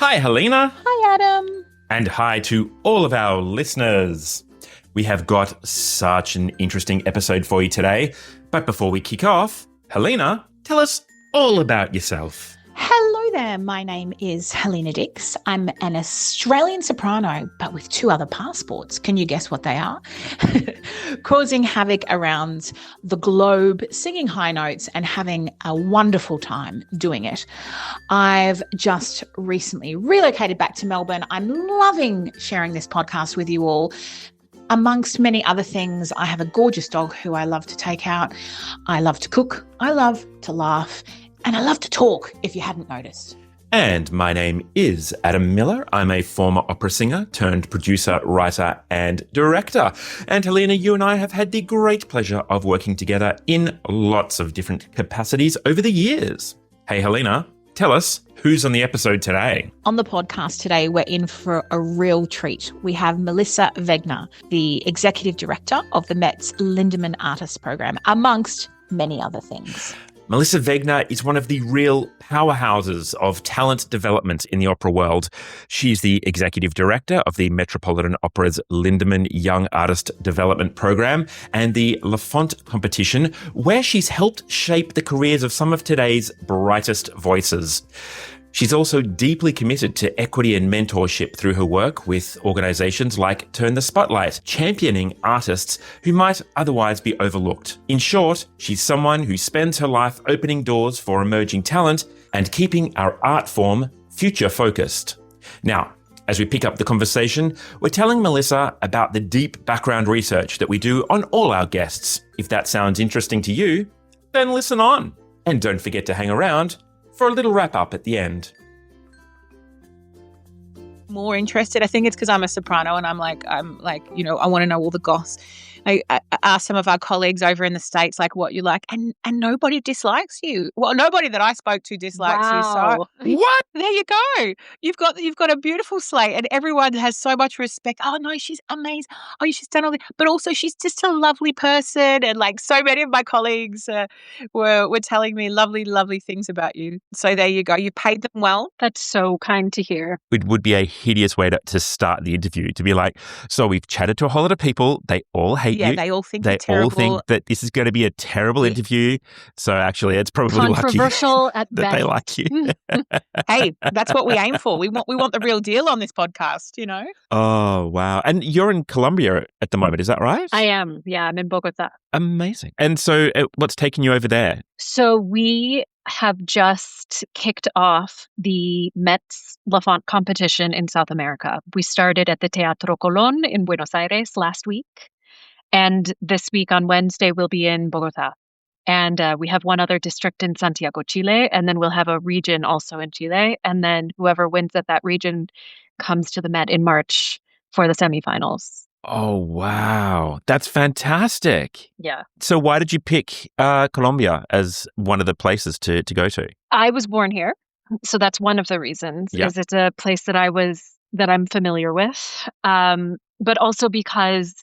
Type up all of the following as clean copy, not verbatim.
Hi, Helena. Hi, Adam. And hi to all of our listeners. We have got such an interesting episode for you today. But before we kick off, Helena, tell us all about yourself. Hello there. My name is Helena Dix. I'm an Australian soprano, but with 2 other passports. Can you guess what they are? Causing havoc around the globe, singing high notes and having a wonderful time doing it. I've just recently relocated back to Melbourne. I'm loving sharing this podcast with you all. Amongst many other things, I have a gorgeous dog who I love to take out. I love to cook. I love to laugh. And I love to talk, if you hadn't noticed. And my name is Adam Miller. I'm a former opera singer turned producer, writer, and director. And Helena, you and I have had the great pleasure of working together in lots of different capacities over the years. Hey, Helena, tell us who's on the episode today. On the podcast today, we're in for a real treat. We have Melissa Wegner, the executive director of the Met's Lindemann Artist Program, amongst many other things. Melissa Wegner is one of the real powerhouses of talent development in the opera world. She's the executive director of the Metropolitan Opera's Lindemann Young Artist Development Program and the Laffont Competition, where she's helped shape the careers of some of today's brightest voices. She's also deeply committed to equity and mentorship through her work with organisations like Turn the Spotlight, championing artists who might otherwise be overlooked. In short, she's someone who spends her life opening doors for emerging talent and keeping our art form future-focused. Now, as we pick up the conversation, we're telling Melissa about the deep background research that we do on all our guests. If that sounds interesting to you, then listen on. And don't forget to hang around for a little wrap up at the end. More interested. I think it's because I'm a soprano and I want to know all the goss. I asked some of our colleagues over in the States, what you like, and nobody dislikes you. Well, nobody that I spoke to dislikes you. So What? there you go. You've got a beautiful slate, and everyone has so much respect. Oh no, she's amazing. Oh, she's done all this, but also she's just a lovely person. And so many of my colleagues were telling me lovely, lovely things about you. So there you go. You paid them well. That's so kind to hear. It would be a hideous way to start the interview, to be like, so we've chatted to a whole lot of people. They all hate you. They all think they you're terrible. All think that this is going to be a terrible interview. So actually, it's probably controversial lucky at that best. they like you. Hey, that's what we aim for. We want the real deal on this podcast, you know? Oh, wow. And you're in Colombia at the moment, is that right? I am. Yeah, I'm in Bogota. Amazing. And so what's taken you over there? So we have just kicked off the Met's Laffont Competition in South America. We started at the Teatro Colón in Buenos Aires last week. And this week on Wednesday, we'll be in Bogota. And we have one other district in Santiago, Chile. And then we'll have a region also in Chile. And then whoever wins at that region comes to the Met in March for the semifinals. Oh, wow. That's fantastic. Yeah. So why did you pick Colombia as one of the places to go to? I was born here. So that's one of the reasons, is it's a place that I'm familiar with. But also because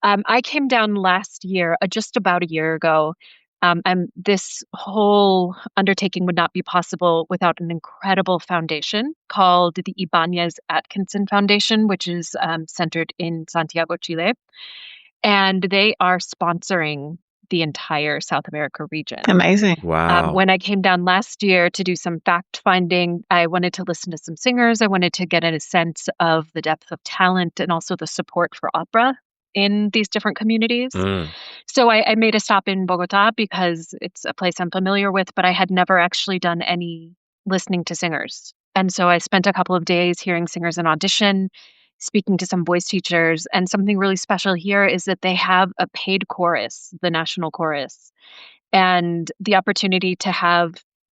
I came down last year, just about a year ago, and this whole undertaking would not be possible without an incredible foundation called the Ibanez Atkinson Foundation, which is centered in Santiago, Chile. And they are sponsoring the entire South America region. Amazing. Wow. When I came down last year to do some fact finding, I wanted to listen to some singers. I wanted to get a sense of the depth of talent and also the support for opera in these different communities. So I made a stop in Bogota because it's a place I'm familiar with, but I had never actually done any listening to singers. And so I spent a couple of days hearing singers in audition, speaking to some voice teachers. And something really special here is that they have a paid chorus, the national chorus, and the opportunity to have,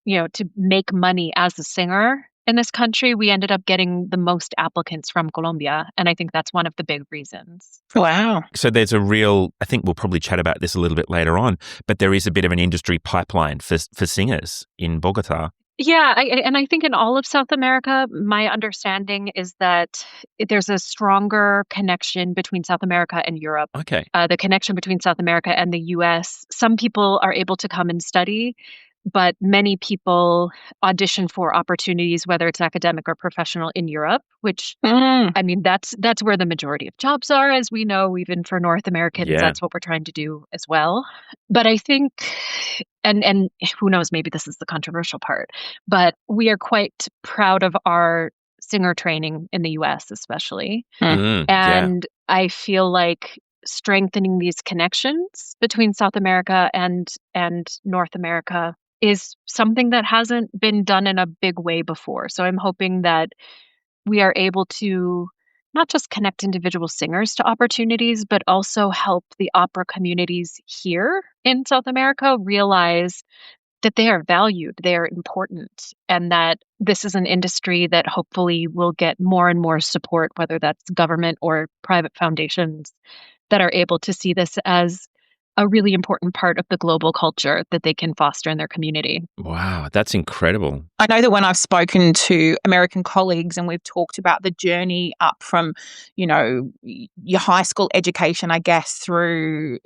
to make money as a singer. In this country, we ended up getting the most applicants from Colombia. And I think that's one of the big reasons. Wow. So there's I think we'll probably chat about this a little bit later on, but there is a bit of an industry pipeline for singers in Bogota. Yeah, I think in all of South America, my understanding is that there's a stronger connection between South America and Europe. Okay. The connection between South America and the U.S. Some people are able to come and study, but many people audition for opportunities, whether it's academic or professional, in Europe, which I mean, that's where the majority of jobs are, as we know. Even for North Americans, Yeah. that's what we're trying to do as well. But I think, and who knows, maybe this is the controversial part, but we are quite proud of our singer training in the US, especially. Yeah. And I feel like strengthening these connections between South America and North America is something that hasn't been done in a big way before. So I'm hoping that we are able to not just connect individual singers to opportunities, but also help the opera communities here in South America realize that they are valued, they are important, and that this is an industry that hopefully will get more and more support, whether that's government or private foundations that are able to see this as a really important part of the global culture that they can foster in their community. Wow, that's incredible. I know that when I've spoken to American colleagues and we've talked about the journey up from, your high school education, I guess, through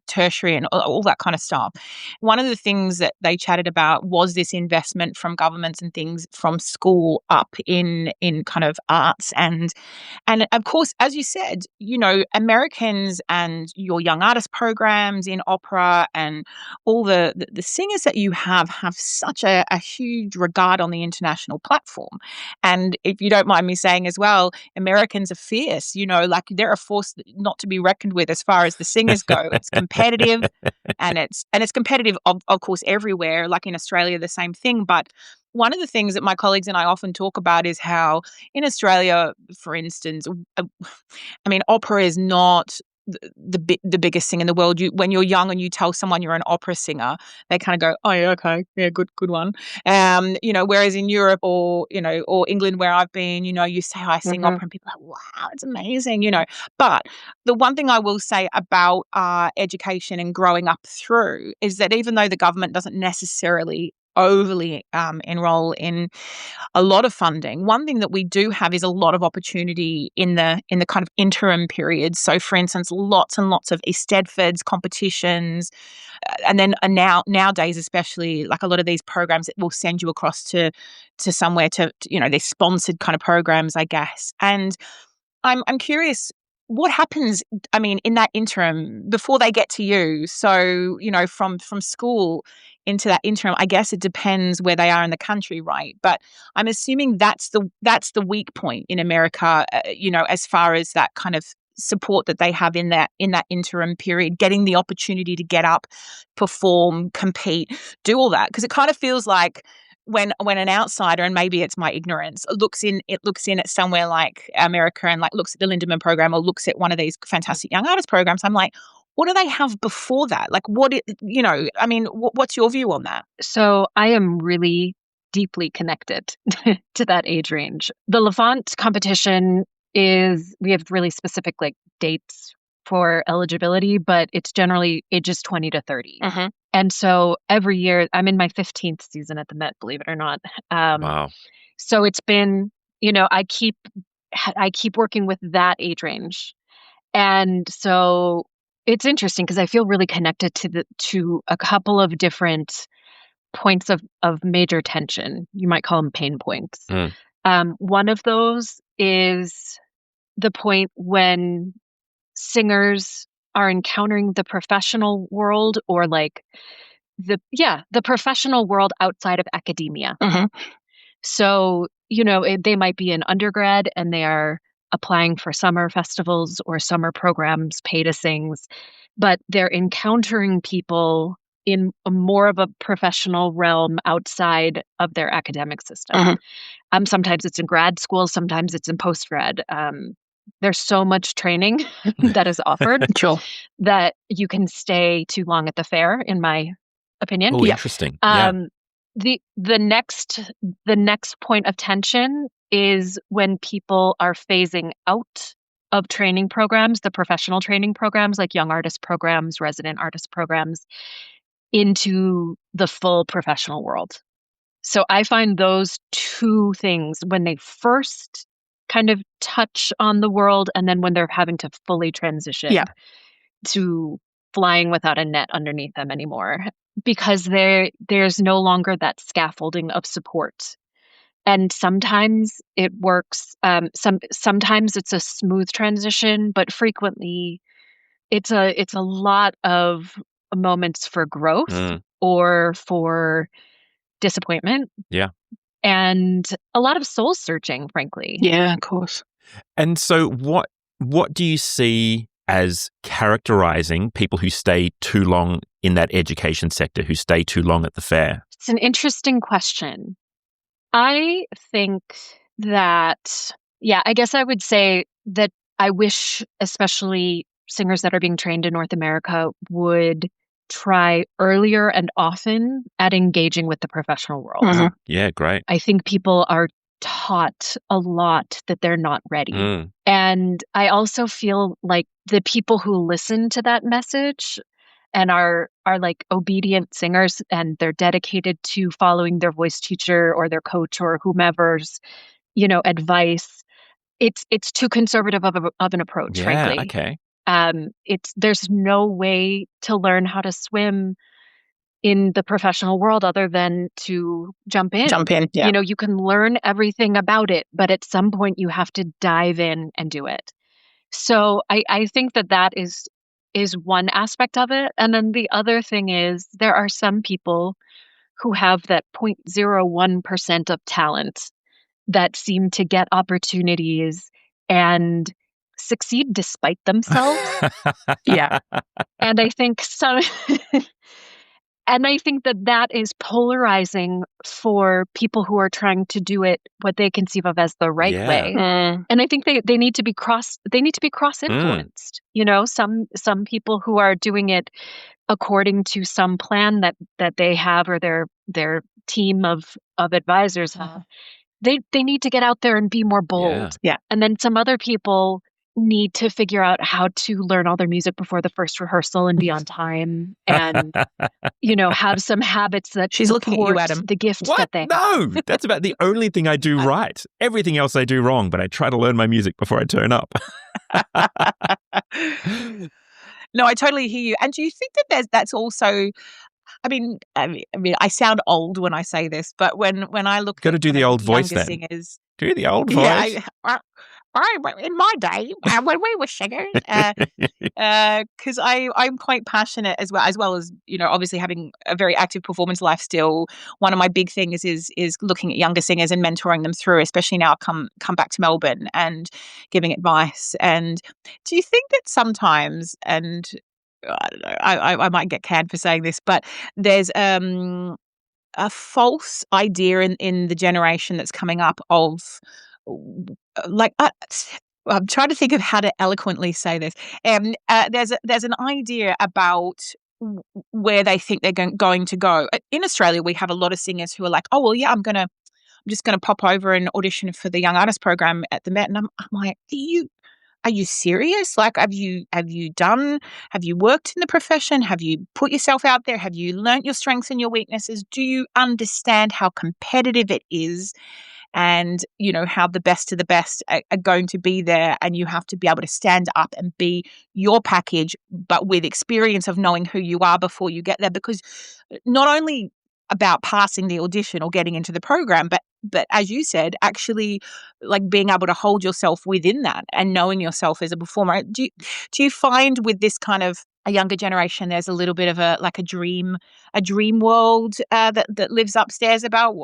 tertiary and all that kind of stuff, one of the things that they chatted about was this investment from governments and things from school up in kind of arts and of course, as you said, Americans and your young artist programs in opera and all the singers that you have such a huge regard on the international platform. And if you don't mind me saying as well, Americans are fierce, like they're a force not to be reckoned with as far as the singers go. It's competitive and it's competitive, of course, everywhere, like in Australia, the same thing. But one of the things that my colleagues and I often talk about is how in Australia, for instance, I mean, opera is not the biggest thing in the world. When you're young and you tell someone you're an opera singer, they kind of go, "Oh, yeah, okay, yeah, good one." Whereas in Europe or England, where I've been, you say I sing opera, and people are like, "Wow, it's amazing," But the one thing I will say about education and growing up through is that even though the government doesn't necessarily overly enroll in a lot of funding, one thing that we do have is a lot of opportunity in the kind of interim periods. So, for instance, lots and lots of Eisteddfods competitions, and then nowadays, especially, like a lot of these programs that will send you across to somewhere to they're sponsored kind of programs, I guess. And I'm curious, what happens, I mean, in that interim before they get to you? So, from school into that interim, I guess it depends where they are in the country, right? But I'm assuming that's the weak point in America, as far as that kind of support that they have in that interim period, getting the opportunity to get up, perform, compete, do all that. Because it kind of feels like when an outsider, and maybe it's my ignorance, looks in at somewhere like America and like looks at the Lindemann program or looks at one of these fantastic young artist programs, I'm like, what do they have before that? Like, I mean, what's your view on that? So I am really deeply connected to that age range. The Laffont competition we have really specific like dates for eligibility, but it's generally ages 20 to 30. And so every year, I'm in my 15th season at the Met, believe it or not. Wow. So it's been, I keep working with that age range. And so it's interesting because I feel really connected to a couple of different points of major tension. You might call them pain points. One of those is the point when singers are encountering the professional world or like the professional world outside of academia. So, they might be an undergrad and they are applying for summer festivals or summer programs, pay to sings, but they're encountering people in a more of a professional realm outside of their academic system. Sometimes it's in grad school, sometimes it's in postgrad. There's so much training that is offered that you can stay too long at the fair, in my opinion. Oh, interesting. The next point of tension is when people are phasing out of training programs, the professional training programs like young artist programs, resident artist programs, into the full professional world. So I find those two things, when they first kind of touch on the world and then when they're having to fully transition to flying without a net underneath them anymore, because there's no longer that scaffolding of support. And sometimes it works. Sometimes it's a smooth transition, but frequently it's a lot of moments for growth or for disappointment. Yeah. And a lot of soul searching, frankly. Yeah, of course. And so what do you see as characterizing people who stay too long in that education sector, who stay too long at the fair? It's an interesting question. I think that, I guess I would say that I wish, especially singers that are being trained in North America, would try earlier and often at engaging with the professional world. Mhm. Yeah, great. I think people are taught a lot that they're not ready. And I also feel like the people who listen to that message and are like obedient singers, and they're dedicated to following their voice teacher or their coach or whomever's, advice. It's too conservative of an approach, frankly. Okay. There's no way to learn how to swim in the professional world other than to jump in. Yeah. You can learn everything about it, but at some point you have to dive in and do it. So I think that is one aspect of it. And then the other thing is there are some people who have that 0.01% of talent that seem to get opportunities and succeed despite themselves. Yeah. And I think that is polarizing for people who are trying to do it what they conceive of as the right way. And I think they need to be cross influenced. Some people who are doing it according to some plan that they have or their team of advisors have. They need to get out there and be more bold. Yeah. And then some other people need to figure out how to learn all their music before the first rehearsal and be on time and have some habits that She's looking at you, Adam. The gift What? that they No, that's about the only thing I do right. Everything else I do wrong, but I try to learn my music before I turn up. No, I totally hear you. And do you think that that's also, I mean, I sound old when I say this, but when I look Gotta at do the old voice then. singers, Do the old voice. Yeah, in my day, when we were singers, because I'm quite passionate as well as obviously having a very active performance life still. One of my big things is looking at younger singers and mentoring them through, especially now I've come back to Melbourne and giving advice. And do you think that sometimes, and I don't know, I might get canned for saying this, but there's a false idea in the generation that's coming up of I'm trying to think of how to eloquently say this. There's an idea about where they think they're going to go. In Australia, we have a lot of singers who are like, oh well, yeah, I'm just gonna pop over and audition for the Young Artist program at the Met, and I'm like, are you serious? Like, have you worked in the profession? Have you put yourself out there? Have you learnt your strengths and your weaknesses? Do you understand how competitive it is? And, how the best of the best are going to be there, and you have to be able to stand up and be your package, but with experience of knowing who you are before you get there. Because not only about passing the audition or getting into the program, but as you said, actually like being able to hold yourself within that and knowing yourself as a performer. Do you find with this kind of a younger generation, there's a little bit of a dream world that lives upstairs about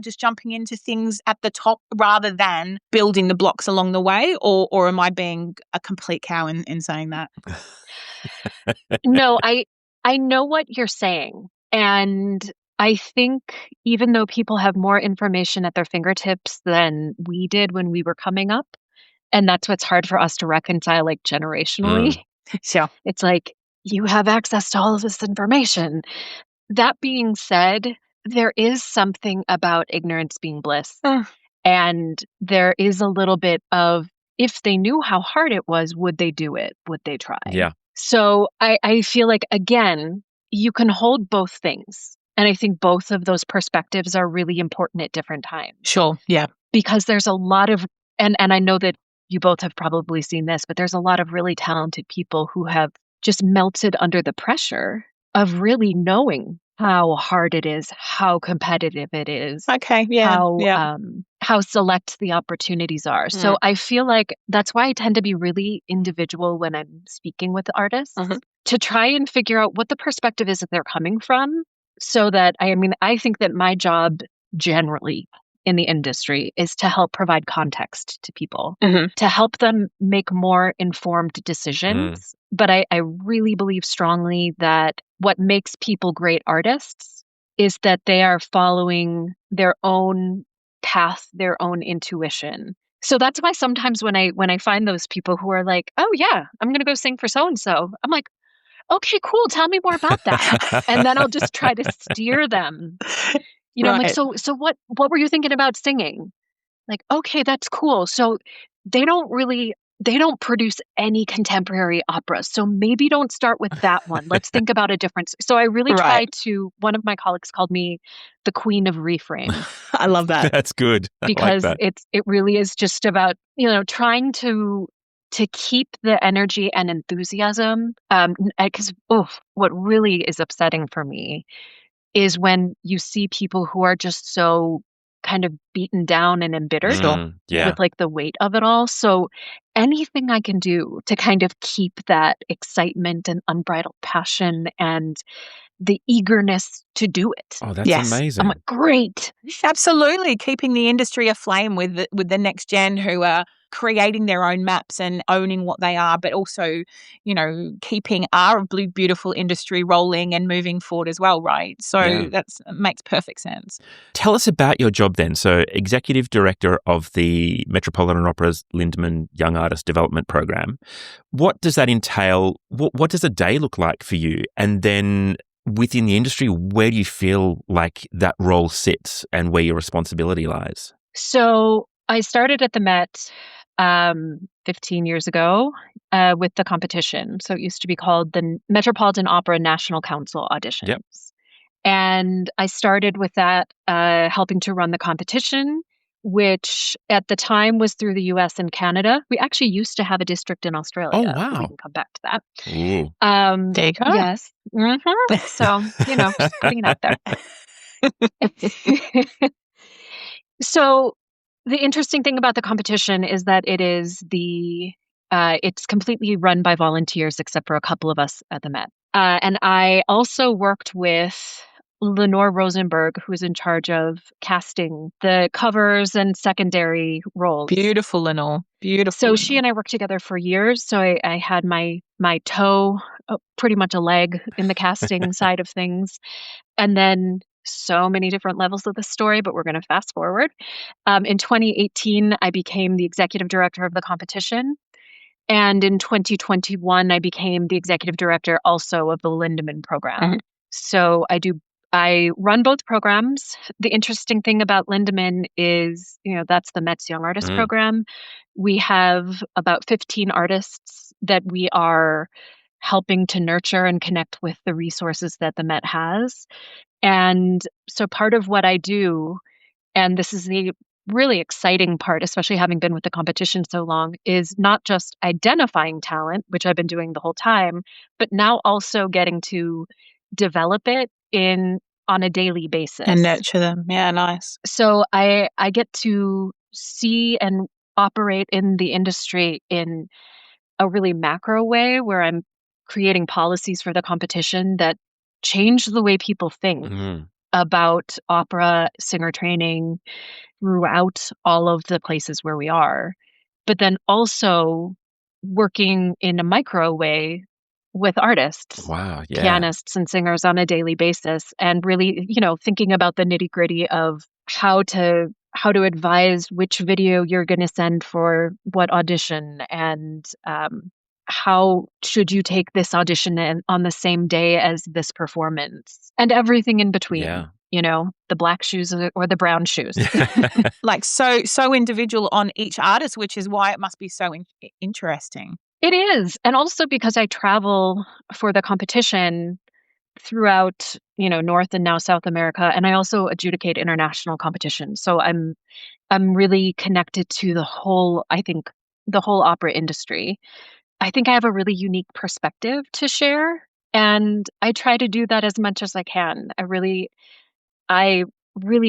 just jumping into things at the top rather than building the blocks along the way, or am I being a complete cow in saying that? No, I know what you're saying, and I think even though people have more information at their fingertips than we did when we were coming up, and that's what's hard for us to reconcile, like generationally. Sure. It's like, you have access to all of this information. That being said, there is something about ignorance being bliss. And there is a little bit of, if they knew how hard it was, would they do it? Would they try? Yeah. So I feel like, again, you can hold both things. And I think both of those perspectives are really important at different times. Sure. Yeah. Because there's a lot of, and I know that you both have probably seen this, but there's a lot of really talented people who have just melted under the pressure of really knowing how hard it is, how competitive it is, Okay. Yeah. how select the opportunities are. So I feel like that's why I tend to be really individual when I'm speaking with artists, to try and figure out what the perspective is that they're coming from. So that, I think that my job generally in the industry is to help provide context to people, to help them make more informed decisions. But I really believe strongly that what makes people great artists is that they are following their own path, their own intuition. So that's why sometimes when I find those people who are like, "Oh yeah, I'm going to go sing for so and so," I'm like, "Okay, cool. Tell me more about that." And then I'll just try to steer them. I'm like, Right. "So what were you thinking about singing?" Like, "Okay, that's cool. So they don't produce any contemporary operas. So maybe don't start with that one. Let's think about a different." So I really try Right. to, one of my colleagues called me the queen of reframe, I love that. That's good. I like because that. it really is just about, trying to keep the energy and enthusiasm. Because what really is upsetting for me is when you see people who are just so kind of beaten down and embittered Sure. Yeah. with like the weight of it all. So anything I can do to kind of keep that excitement and unbridled passion and the eagerness to do it. Oh, that's Yes. amazing. I'm like, great. Absolutely, keeping the industry aflame with the next gen who are creating their own maps and owning what they are, but also, keeping our beautiful industry rolling and moving forward as well, right? So Yeah. that makes perfect sense. Tell us about your job then. So, Executive Director of the Metropolitan Opera's Lindemann Young Artist Development Program. What does that entail? What does a day look like for you? And then within the industry, where do you feel like that role sits and where your responsibility lies? So I started at the Met 15 years ago with the competition. So it used to be called the Metropolitan Opera National Council Auditions. Yep. And I started with that, helping to run the competition, which at the time was through the US and Canada. We actually used to have a district in Australia. Oh, But we wow. can come back to that. Ooh. There you go. Yes. So, just putting it out there. So the interesting thing about the competition is that it's completely run by volunteers, except for a couple of us at the Met. And I also worked with Lenore Rosenberg, who's in charge of casting the covers and secondary roles. Beautiful, Lenore. Beautiful. So she and I worked together for years. So I had my toe, pretty much a leg in the casting side of things. And then so many different levels of the story, but we're going to fast forward. In 2018, I became the executive director of the competition. And in 2021, I became the executive director also of the Lindemann program. So I run both programs. The interesting thing about Lindemann is, that's the Met's Young Artist program. We have about 15 artists that we are helping to nurture and connect with the resources that the Met has. And so part of what I do, and this is the really exciting part, especially having been with the competition so long, is not just identifying talent, which I've been doing the whole time, but now also getting to develop it on a daily basis. And nurture them. Yeah, nice. So I get to see and operate in the industry in a really macro way where I'm creating policies for the competition that change the way people think about opera, singer training throughout all of the places where we are. But then also working in a micro way with artists, Wow. Yeah. pianists and singers on a daily basis, and really, thinking about the nitty-gritty of how to advise which video you're going to send for what audition, and how should you take this audition on the same day as this performance, and everything in between. Yeah. The black shoes or the brown shoes. Like so individual on each artist, which is why it must be so interesting. It is. And also because I travel for the competition throughout, North and now South America, and I also adjudicate international competitions. So I'm really connected to the whole opera industry. I think I have a really unique perspective to share And I try to do that as much as I can. I really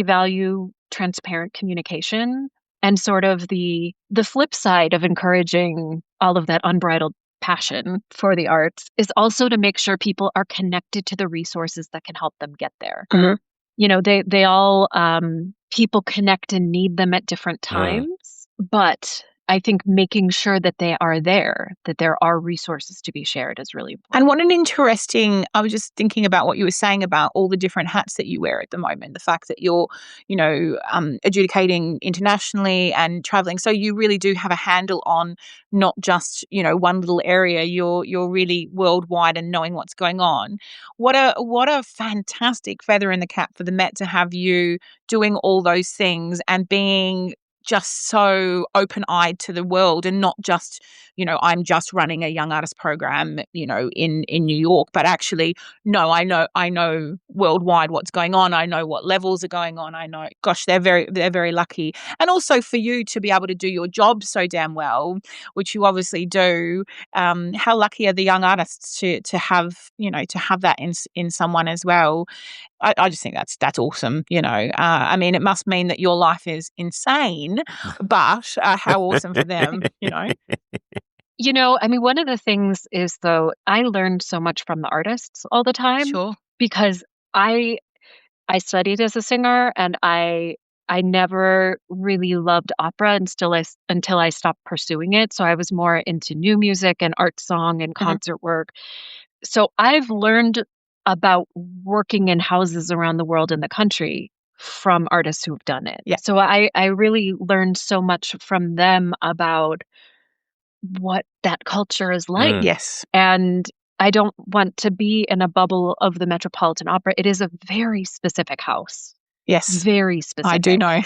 value transparent communication, and sort of the flip side of encouraging all of that unbridled passion for the arts is also to make sure people are connected to the resources that can help them get there. Mhm. You know, they all people connect and need them at different times, but I think making sure that they are there, that there are resources to be shared, is really important. And what an interesting, I was just thinking about what you were saying about all the different hats that you wear at the moment, the fact that you're, adjudicating internationally and traveling. So you really do have a handle on not just, one little area. You're really worldwide and knowing what's going on. What a fantastic feather in the cap for the Met to have you doing all those things and being just so open-eyed to the world, and not just, I'm just running a young artist program, in New York, but actually, no, I know worldwide what's going on. I know what levels are going on. I know, gosh, they're very lucky. And also for you to be able to do your job so damn well, which you obviously do. How lucky are the young artists to have, to have that in someone as well. I just think that's awesome. I mean, it must mean that your life is insane, but how awesome for them. I mean, one of the things is, though, I learned so much from the artists all the time. Sure. Because I studied as a singer, and I never really loved opera until I stopped pursuing it. So I was more into new music and art song and concert work. So I've learned about working in houses around the world in the country from artists who've done it. Yeah. So I really learned so much from them about what that culture is like. Yes. And I don't want to be in a bubble of the Metropolitan Opera. It is a very specific house. Yes. Very specific. I do know.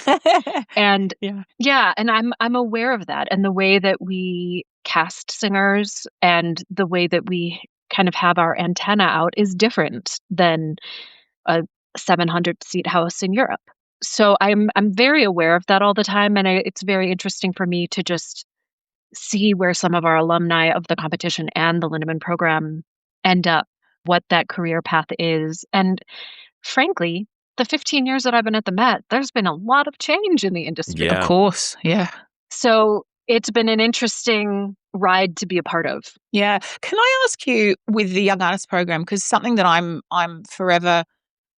And yeah, and I'm aware of that. And the way that we cast singers and the way that we kind of have our antenna out is different than a 700-seat house in Europe. So I'm very aware of that all the time, and it's very interesting for me to just see where some of our alumni of the competition and the Lindemann program end up, what that career path is. And frankly, the 15 years that I've been at the Met, there's been a lot of change in the industry. Yeah. Of course. Yeah. So it's been an interesting ride to be a part of. Yeah. Can I ask you, with the Young Artist program, because something that I'm forever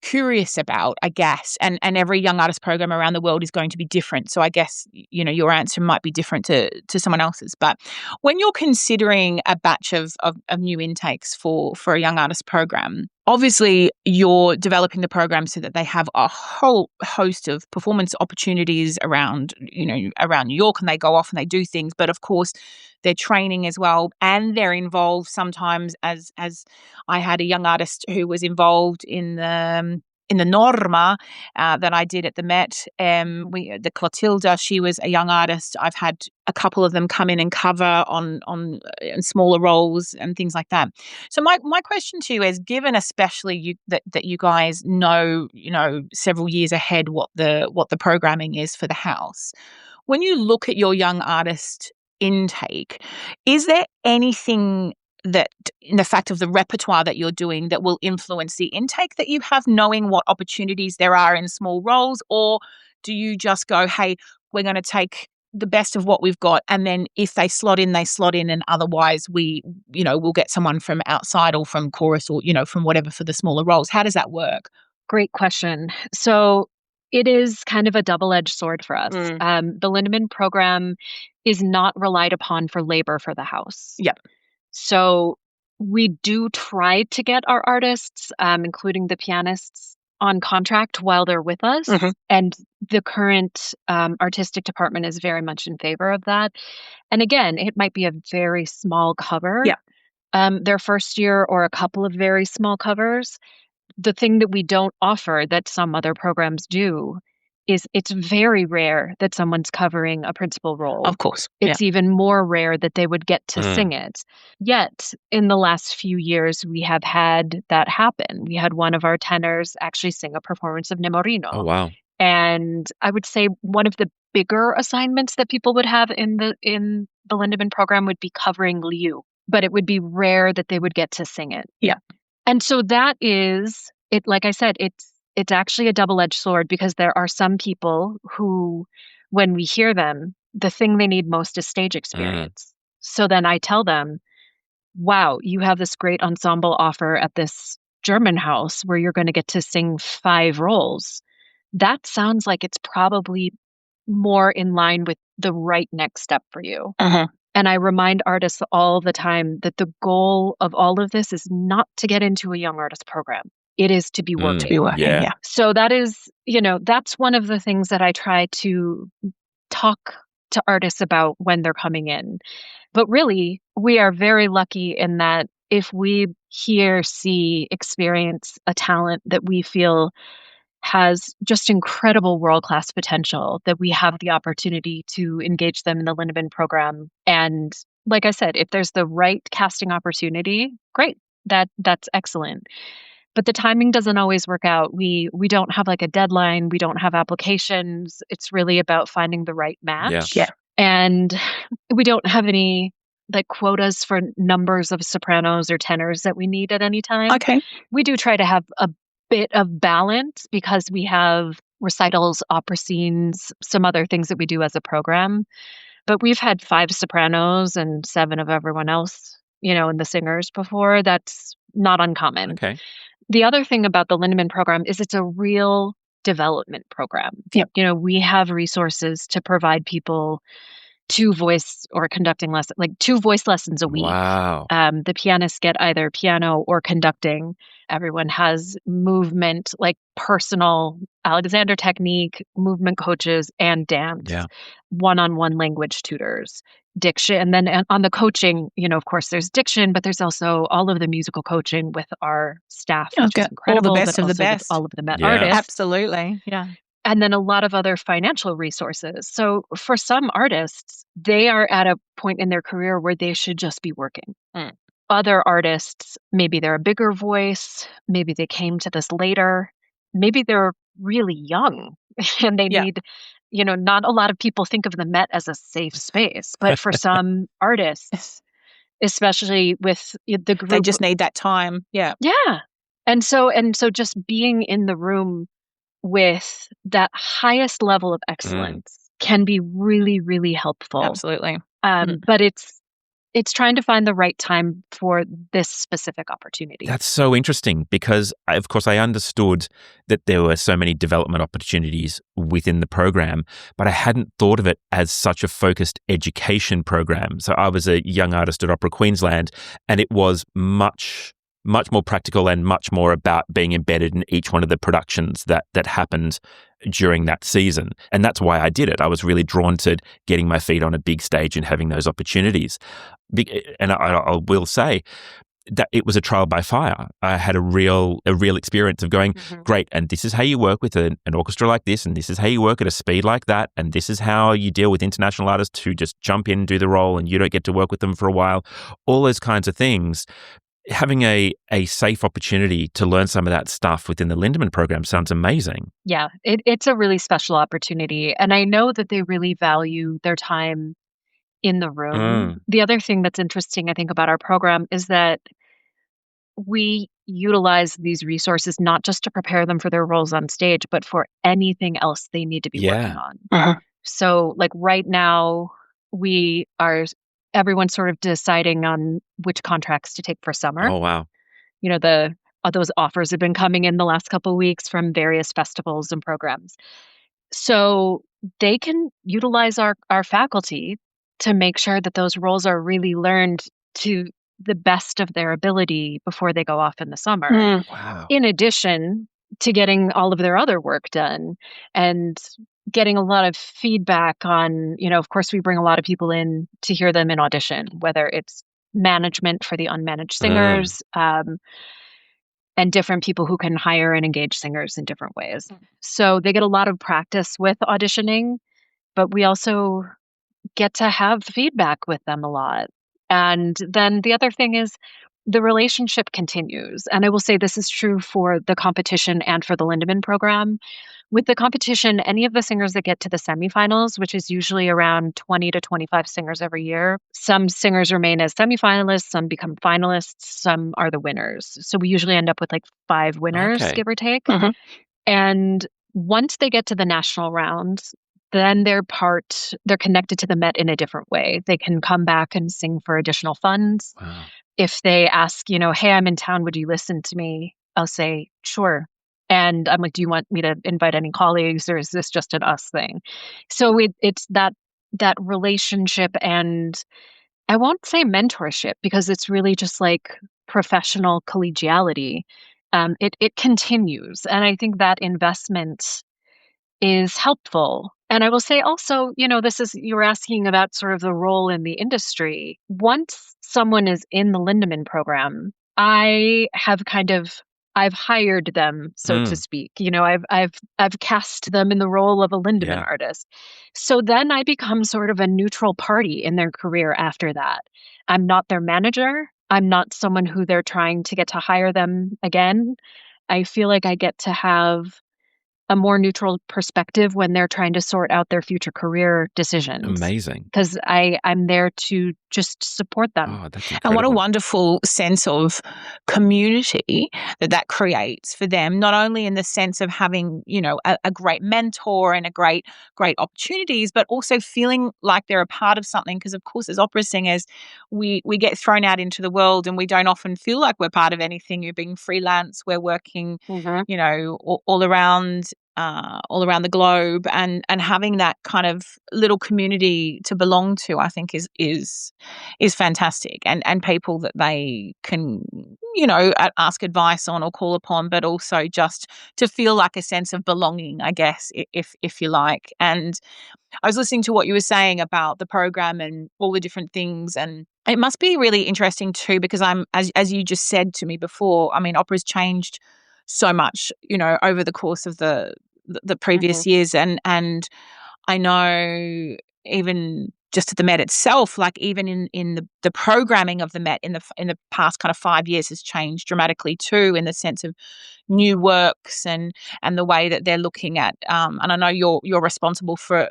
curious about, I guess, and every young artist program around the world is going to be different. So I guess, your answer might be different to someone else's. But when you're considering a batch of new intakes for a young artist program, obviously you're developing the program so that they have a whole host of performance opportunities around New York, and they go off and they do things. But of course, they're training as well, and they're involved sometimes, as I had a young artist who was involved in the Norma that I did at the Met. The Clotilda, she was a young artist. I've had a couple of them come in and cover on smaller roles and things like that. So my question to you is, given especially that you guys know several years ahead what the programming is for the house, when you look at your young artist intake, is there anything that, in the fact of the repertoire that you're doing, that will influence the intake that you have, knowing what opportunities there are in small roles? Or do you just go, hey, we're going to take the best of what we've got, and then if they slot in, and otherwise we'll get someone from outside or from chorus or, from whatever for the smaller roles? How does that work? Great question. So it is kind of a double-edged sword for us. The Lindemann program is not relied upon for labor for the house. Yep. So we do try to get our artists, including the pianists, on contract while they're with us. And the current artistic department is very much in favor of that. And again, it might be a very small cover. Their first year, or a couple of very small covers. The thing that we don't offer that some other programs do is it's very rare that someone's covering a principal role. Of course. It's even more rare that they would get to sing it. Yet, in the last few years, we have had that happen. We had one of our tenors actually sing a performance of Nemorino. Oh, wow. And I would say one of the bigger assignments that people would have in the Lindemann program would be covering Liu. But it would be rare that they would get to sing it. Yeah. And so that is it. Like I said, it's actually a double-edged sword because there are some people who, when we hear them, the thing they need most is stage experience. So then I tell them, wow, you have this great ensemble offer at this German house where you're going to get to sing 5 roles. That sounds like it's probably more in line with the right next step for you. And I remind artists all the time that the goal of all of this is not to get into a young artist program. It is to be working. To be working, yeah. So that is, that's one of the things that I try to talk to artists about when they're coming in. But really, we are very lucky in that if we hear, see, experience a talent that we feel has just incredible world-class potential, that we have the opportunity to engage them in the Lindemann program. And like I said, if there's the right casting opportunity, great. That's excellent. But the timing doesn't always work out. We don't have like a deadline. We don't have applications. It's really about finding the right match. Yeah. And we don't have any like quotas for numbers of sopranos or tenors that we need at any time. Okay. We do try to have a bit of balance because we have recitals, opera scenes, some other things that we do as a program. But we've had 5 sopranos and 7 of everyone else, in the singers before. That's not uncommon. Okay. The other thing about the Lindemann program is it's a real development program. Yep. We have resources to provide people 2 voice or conducting lessons, like 2 voice lessons a week. Wow. The pianists get either piano or conducting. Everyone has movement, like personal Alexander technique, movement coaches, and dance. Yeah. One-on-one language tutors, diction. And then on the coaching, of course, there's diction, but there's also all of the musical coaching with our staff, which is incredible. All the best but of the also with best. all of the Yeah. artists. Absolutely. Yeah. And then a lot of other financial resources. So for some artists, they are at a point in their career where they should just be working. Other artists, maybe they're a bigger voice, maybe they came to this later, maybe they're really young and they need, not a lot of people think of the Met as a safe space, but for some artists, especially with the group, They just need that time. Yeah. Yeah. And so just being in the room with that highest level of excellence can be really, really helpful. Absolutely. But it's trying to find the right time for this specific opportunity. That's so interesting because, of course, I understood that there were so many development opportunities within the program, but I hadn't thought of it as such a focused education program. So I was a young artist at Opera Queensland, and it was much more practical and much more about being embedded in each one of the productions that happened during that season. And that's why I did it. I was really drawn to getting my feet on a big stage and having those opportunities. And I will say that it was a trial by fire. I had a real experience of going, great, and this is how you work with an orchestra like this, and this is how you work at a speed like that, and this is how you deal with international artists who just jump in, do the role, and you don't get to work with them for a while. All those kinds of things. Having a safe opportunity to learn some of that stuff within the Lindemann program sounds amazing. Yeah, it's a really special opportunity. And I know that they really value their time in the room. The other thing that's interesting, I think, about our program is that we utilize these resources not just to prepare them for their roles on stage, but for anything else they need to be working on. So like right now, everyone's sort of deciding on which contracts to take for summer. Oh, wow. Those offers have been coming in the last couple of weeks from various festivals and programs. So they can utilize our faculty to make sure that those roles are really learned to the best of their ability before they go off in the summer. Wow. In addition to getting all of their other work done and getting a lot of feedback on, of course, we bring a lot of people in to hear them in audition, whether it's management for the unmanaged singers, and different people who can hire and engage singers in different ways. So they get a lot of practice with auditioning, but we also get to have feedback with them a lot. And then the other thing is the relationship continues. And I will say this is true for the competition and for the Lindemann program. With the competition, any of the singers that get to the semifinals, which is usually around 20 to 25 singers every year, some singers remain as semifinalists, some become finalists, some are the winners. So we usually end up with like 5 winners, Okay. give or take. Mhm. And once they get to the national rounds, then they're connected to the Met in a different way. They can come back and sing for additional funds. Wow. If they ask, hey, I'm in town, would you listen to me? I'll say, sure. And I'm like, do you want me to invite any colleagues, or is this just an us thing? So it's that relationship, and I won't say mentorship because it's really just like professional collegiality. It continues, and I think that investment is helpful. And I will say also, you were asking about sort of the role in the industry. Once someone is in the Lindemann program, I've hired them, so to speak. I've cast them in the role of a Lindemann artist. So then I become sort of a neutral party in their career after that. I'm not their manager. I'm not someone who they're trying to get to hire them again. I feel like I get to have a more neutral perspective when they're trying to sort out their future career decisions. Amazing. Because I'm there to just support them. Oh, that's incredible. And what a wonderful sense of community that creates for them, not only in the sense of having, a great mentor and a great opportunities, but also feeling like they're a part of something. Because, of course, as opera singers, we get thrown out into the world and we don't often feel like we're part of anything. You're being freelance, we're working, all around the globe, and having that kind of little community to belong to, I think is fantastic, and people that they can ask advice on or call upon, but also just to feel like a sense of belonging, I guess, if you like. And I was listening to what you were saying about the program and all the different things, and it must be really interesting too, because as you just said to me before, I mean, opera's changed so much, over the course of the previous years, and I know even just at the Met itself, like even in the programming of the Met in the past kind of 5 years has changed dramatically too, in the sense of new works and the way that they're looking at. And I know you're responsible for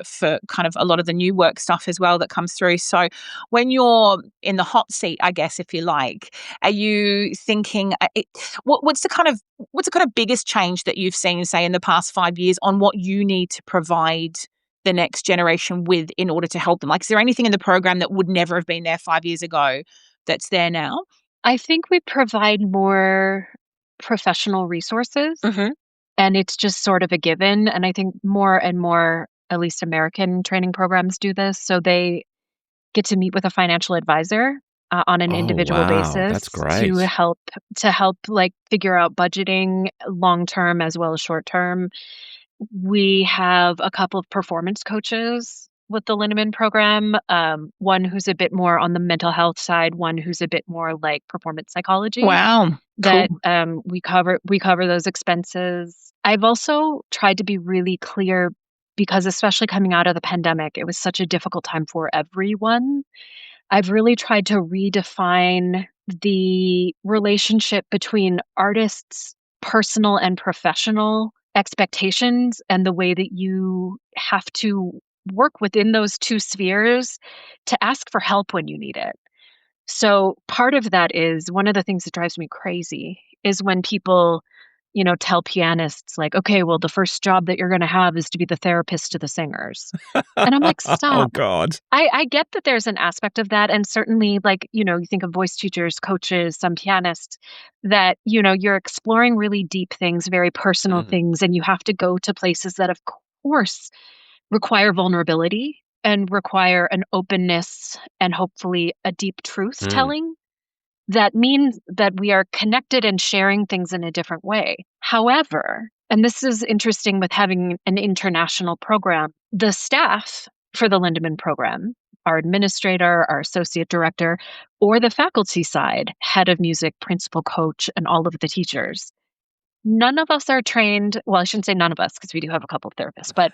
kind of a lot of the new work stuff as well that comes through. So when you're in the hot seat, I guess, if you like, are you thinking what's the kind of biggest change that you've seen, say, in the past 5 years on what you need to provide the next generation with in order to help them? Like, is there anything in the program that would never have been there 5 years ago that's there now? I think we provide more professional resources, and it's just sort of a given. And I think more and more, at least American training programs do this. So they get to meet with a financial advisor on an individual basis. That's great. to help like figure out budgeting long term as well as short term. We have a couple of performance coaches with the Lindemann program. One who's a bit more on the mental health side, one who's a bit more like performance psychology. Wow. That Cool. we cover those expenses. I've also tried to be really clear, because especially coming out of the pandemic, it was such a difficult time for everyone. I've really tried to redefine the relationship between artists' personal and professional expectations, and the way that you have to work within those two spheres to ask for help when you need it. So part of that is, one of the things that drives me crazy is when people, tell pianists like, okay, well, the first job that you're going to have is to be the therapist to the singers. And I'm like, stop. Oh, God. I get that there's an aspect of that. And certainly, like, you think of voice teachers, coaches, some pianists, that, you're exploring really deep things, very personal things. And you have to go to places that, of course, require vulnerability and require an openness and hopefully a deep truth telling. That means that we are connected and sharing things in a different way. However, and this is interesting with having an international program, the staff for the Lindemann program, our administrator, our associate director, or the faculty side, head of music, principal coach, and all of the teachers, none of us are trained. Well, I shouldn't say none of us, because we do have a couple of therapists, but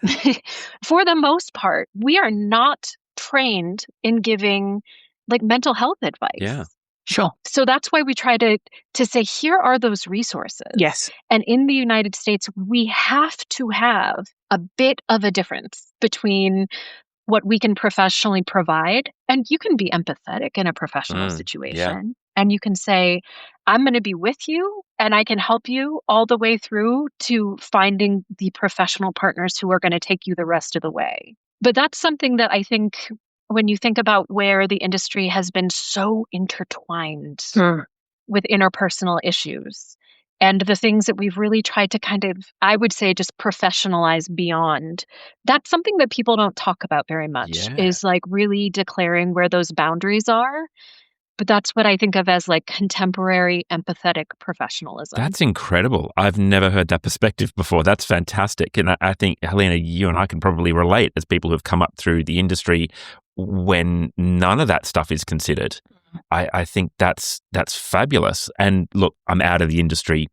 for the most part, we are not trained in giving like mental health advice. Yeah. Sure. So that's why we try to say, here are those resources. Yes. And in the United States, we have to have a bit of a difference between what we can professionally provide. And you can be empathetic in a professional situation. And you can say, I'm going to be with you and I can help you all the way through to finding the professional partners who are going to take you the rest of the way. But that's something that I think when you think about where the industry has been so intertwined with interpersonal issues and the things that we've really tried to kind of, I would say, just professionalize beyond, that's something that people don't talk about very much, is like really declaring where those boundaries are. But that's what I think of as like contemporary empathetic professionalism. That's incredible. I've never heard that perspective before. That's fantastic. And I think, Helena, you and I can probably relate as people who've come up through the industry when none of that stuff is considered. I think that's fabulous. And look, I'm out of the industry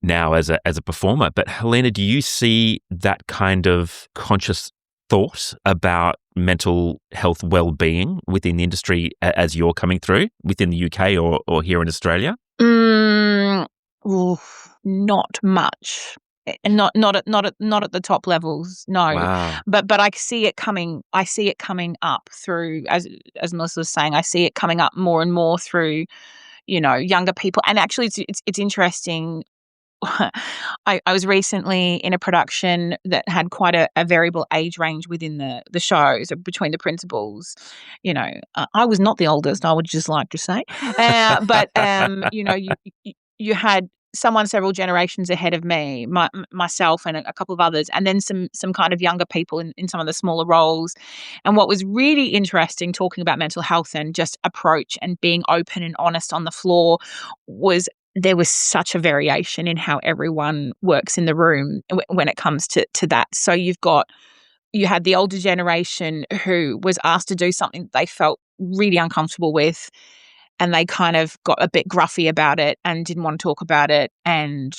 now as a performer, but Helena, do you see that kind of conscious thought about mental health well-being within the industry as you're coming through within the UK or here in Australia? Not much. And not at the top levels, no. Wow. But I see it coming. I see it coming up through, as Melissa was saying, I see it coming up more and more through, younger people. And actually, it's interesting. I was recently in a production that had quite a variable age range within the show, so between the principals. I was not the oldest, I would just like to say, but you had someone several generations ahead of me, myself and a couple of others, and then some kind of younger people in some of the smaller roles. And what was really interesting, talking about mental health and just approach and being open and honest on the floor, was there was such a variation in how everyone works in the room when it comes to that. So you had the older generation who was asked to do something they felt really uncomfortable with, and they kind of got a bit gruffy about it and didn't want to talk about it, and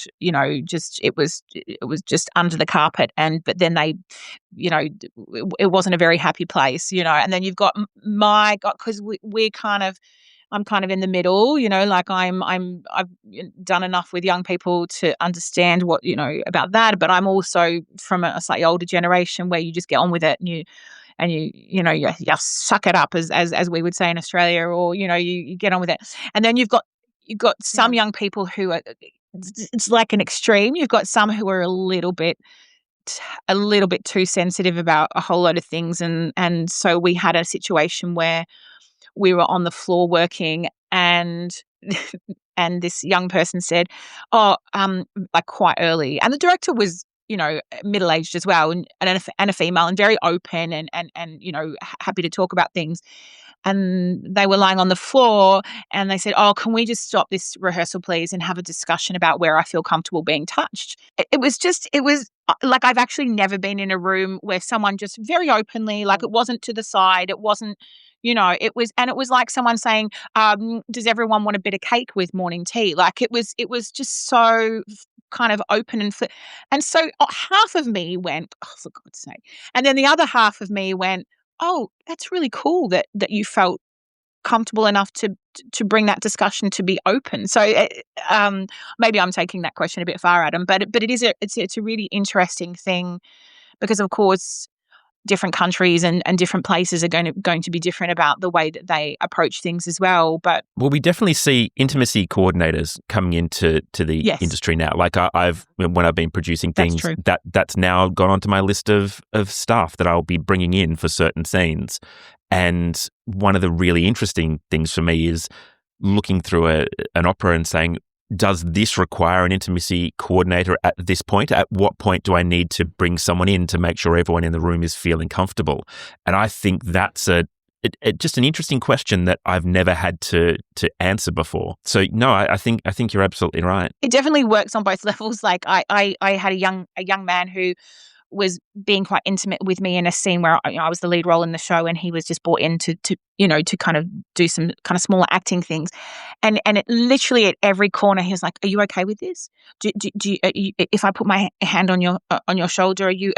just it was just under the carpet. But then they, it wasn't a very happy place, And then you've got because I'm kind of in the middle, like I've done enough with young people to understand what, about that. But I'm also from a slightly older generation where you just get on with it and you suck it up as we would say in Australia, or, you get on with it. And then you've got some young people who are, it's like an extreme. You've got some who are a little bit too sensitive about a whole lot of things. And so we had a situation where we were on the floor working, and this young person said, like quite early, and the director was, middle-aged as well, and a female, and very open and happy to talk about things. And they were lying on the floor, and they said, "Oh, can we just stop this rehearsal, please, and have a discussion about where I feel comfortable being touched?" It was like, I've actually never been in a room where someone just very openly, like, it wasn't to the side, it wasn't, it was like someone saying, "Does everyone want a bit of cake with morning tea?" Like, it was just so kind of open and so half of me went, "Oh, for God's sake," and then the other half of me went, "Oh, that's really cool that you felt comfortable enough to bring that discussion to be open." So maybe I'm taking that question a bit far, Adam, but it is it's a really interesting thing, because of course different countries and different places are going to be different about the way that they approach things as well. But we definitely see intimacy coordinators coming into the industry now. Like when I've been producing things, that's now gone onto my list of staff that I'll be bringing in for certain scenes. And one of the really interesting things for me is looking through an opera and saying, does this require an intimacy coordinator at this point? At what point do I need to bring someone in to make sure everyone in the room is feeling comfortable? And I think that's just an interesting question that I've never had to answer before. So no, I think you're absolutely right. It definitely works on both levels. Like I had a young man who was being quite intimate with me in a scene where I was the lead role in the show, and he was just brought in to kind of do some kind of smaller acting things. And it literally at every corner, he was like, "Are you okay with this? If I put my hand on your shoulder, are you?"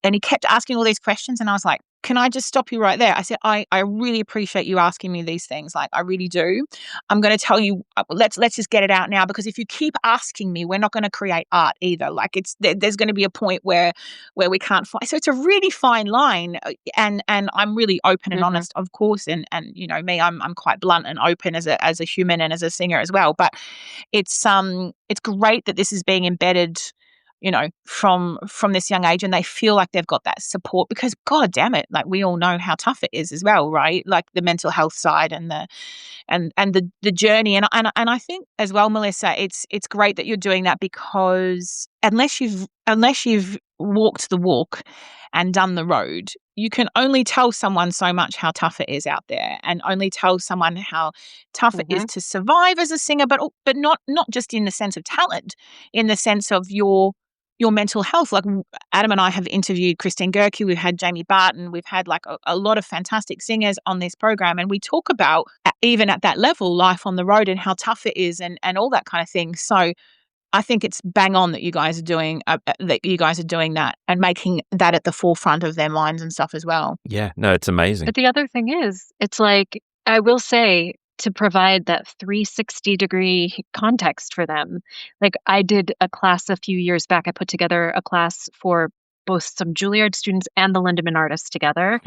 And he kept asking all these questions, and I was like, "Can I just stop you right there?" I said, "I really appreciate you asking me these things. Like, I really do. I'm going to tell you. Let's just get it out now, because if you keep asking me, we're not going to create art either. Like, there's going to be a point where we can't find. So it's a really fine line, and I'm really open and honest, of course. And you know me, I'm quite blunt and open as a human and as a singer as well. But it's great that this is being embedded, you know, from this young age, and they feel like they've got that support, because God damn it, like, we all know how tough it is as well, right? Like the mental health side and the journey. And I think as well, Melissa, it's great that you're doing that, because unless you've walked the walk and done the road, you can only tell someone so much how tough it is out there, and only tell someone how tough it is to survive as a singer, but not just in the sense of talent, in the sense of your mental health. Like, Adam and I have interviewed Christine Gerke, we've had Jamie Barton, we've had like a lot of fantastic singers on this program, and we talk about, even at that level, life on the road and how tough it is, and all that kind of thing. So I think it's bang on that you guys are doing that and making that at the forefront of their minds and stuff as well. Yeah, no, it's amazing. But the other thing is, it's like, I will say, to provide that 360-degree context for them. Like, I did a class a few years back. I put together a class for both some Juilliard students and the Lindemann artists together.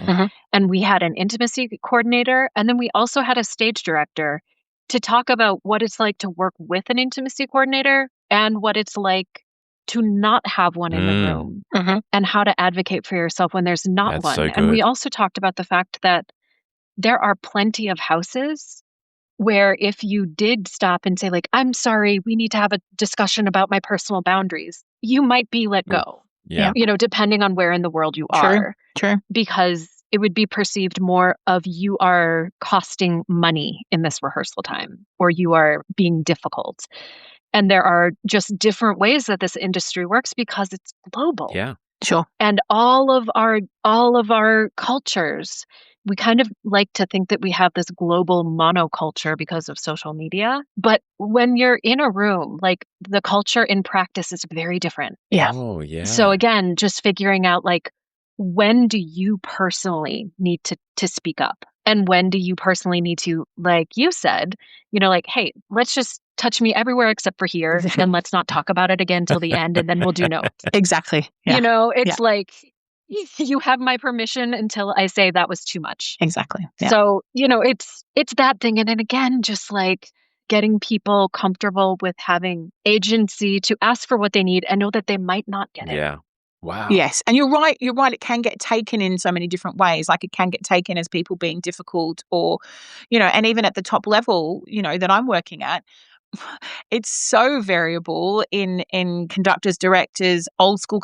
And we had an intimacy coordinator, and then we also had a stage director to talk about what it's like to work with an intimacy coordinator and what it's like to not have one in the room, and how to advocate for yourself when there's not That's one. so good. And we also talked about the fact that there are plenty of houses where if you did stop and say, like, "I'm sorry, we need to have a discussion about my personal boundaries," you might be let go. Yeah. You know, depending on where in the world you are. True. Because it would be perceived more of, you are costing money in this rehearsal time, or you are being difficult. And there are just different ways that this industry works, because it's global. Yeah. Sure. And all of our cultures, we kind of like to think that we have this global monoculture because of social media. But when you're in a room, like, the culture in practice is very different. Yeah. Oh, yeah. So again, just figuring out, like, when do you personally need to speak up? And when do you personally need to, like you said, you know, like, "Hey, let's just touch me everywhere except for here, and let's not talk about it again till the end, and then we'll do notes." Exactly. Yeah. You know, it's like, you have my permission until I say that was too much. Exactly. Yeah. So, you know, it's that thing. And then again, just like getting people comfortable with having agency to ask for what they need and know that they might not get it. Yeah. Wow. Yes. And you're right. It can get taken in so many different ways. Like, it can get taken as people being difficult, or, you know, and even at the top level, you know, that I'm working at, it's so variable in conductors, directors, old school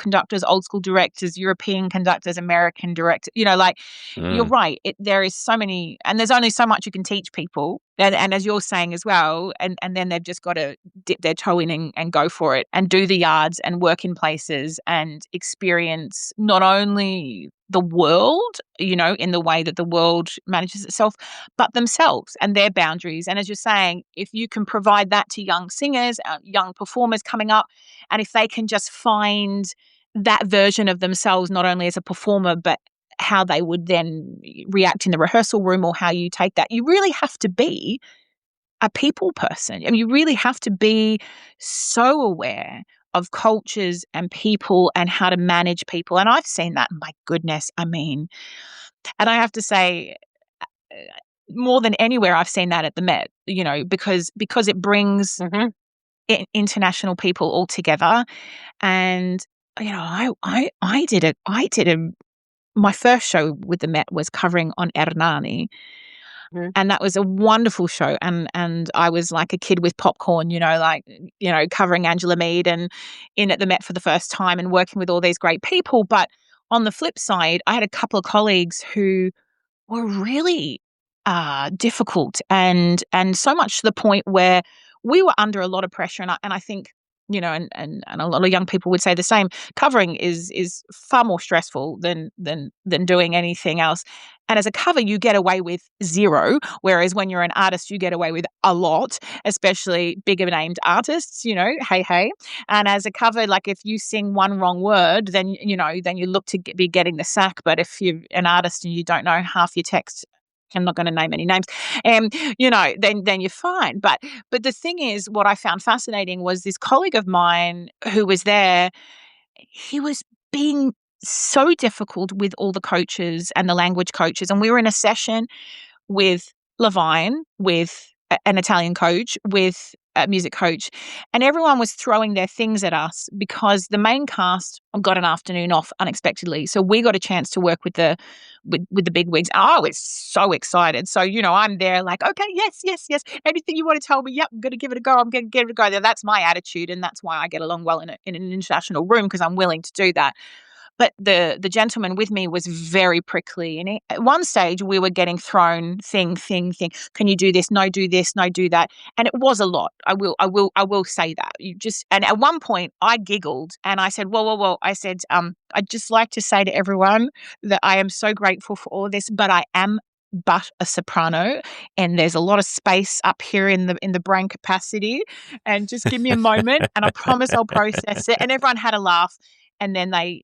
directors, European conductors, American directors. You know, like, you're right. There is so many, and there's only so much you can teach people. And as you're saying as well, and then they've just got to dip their toe in and go for it, and do the yards and work in places and experience not only the world, you know, in the way that the world manages itself, but themselves and their boundaries. And as you're saying, if you can provide that to young singers, young performers coming up, and if they can just find that version of themselves, not only as a performer, but how they would then react in the rehearsal room, or how you take that, you really have to be a people person. I mean, you really have to be so aware of cultures and people and how to manage people. And I've seen that, my goodness. I mean, and I have to say, more than anywhere, I've seen that at the Met, you know, because it brings international people all together. And, you know, I did my first show with the Met was covering on Hernani. And that was a wonderful show. And I was like a kid with popcorn, you know, like, you know, covering Angela Mead and in at the Met for the first time and working with all these great people. But on the flip side, I had a couple of colleagues who were really difficult, and so much to the point where we were under a lot of pressure. And I think and a lot of young people would say the same. Covering is far more stressful than doing anything else. And as a cover, you get away with zero, whereas when you're an artist, you get away with a lot, especially bigger named artists. Hey. And as a cover, like if you sing one wrong word, then you look to be getting the sack. But if you're an artist and you don't know half your text, I'm not going to name any names, then you're fine. But the thing is, what I found fascinating was this colleague of mine who was there. He was being so difficult with all the coaches and the language coaches. And we were in a session with Levine, with an Italian coach, with a music coach, and everyone was throwing their things at us because the main cast got an afternoon off unexpectedly. So we got a chance to work with the big wigs. I was so excited. So, I'm there like, okay, yes. Anything you want to tell me? Yep, I'm going to give it a go. I'm going to give it a go. That's my attitude. And that's why I get along well in an international room, because I'm willing to do that. But the gentleman with me was very prickly. And at one stage, we were getting thrown thing. Can you do this? No, do this. No, do that. And it was a lot. I will say that. And at one point, I giggled and I said, whoa. I said, I'd just like to say to everyone that I am so grateful for all this, but I am but a soprano, and there's a lot of space up here in the brain capacity. And just give me a moment, and I promise I'll process it. And everyone had a laugh. And then they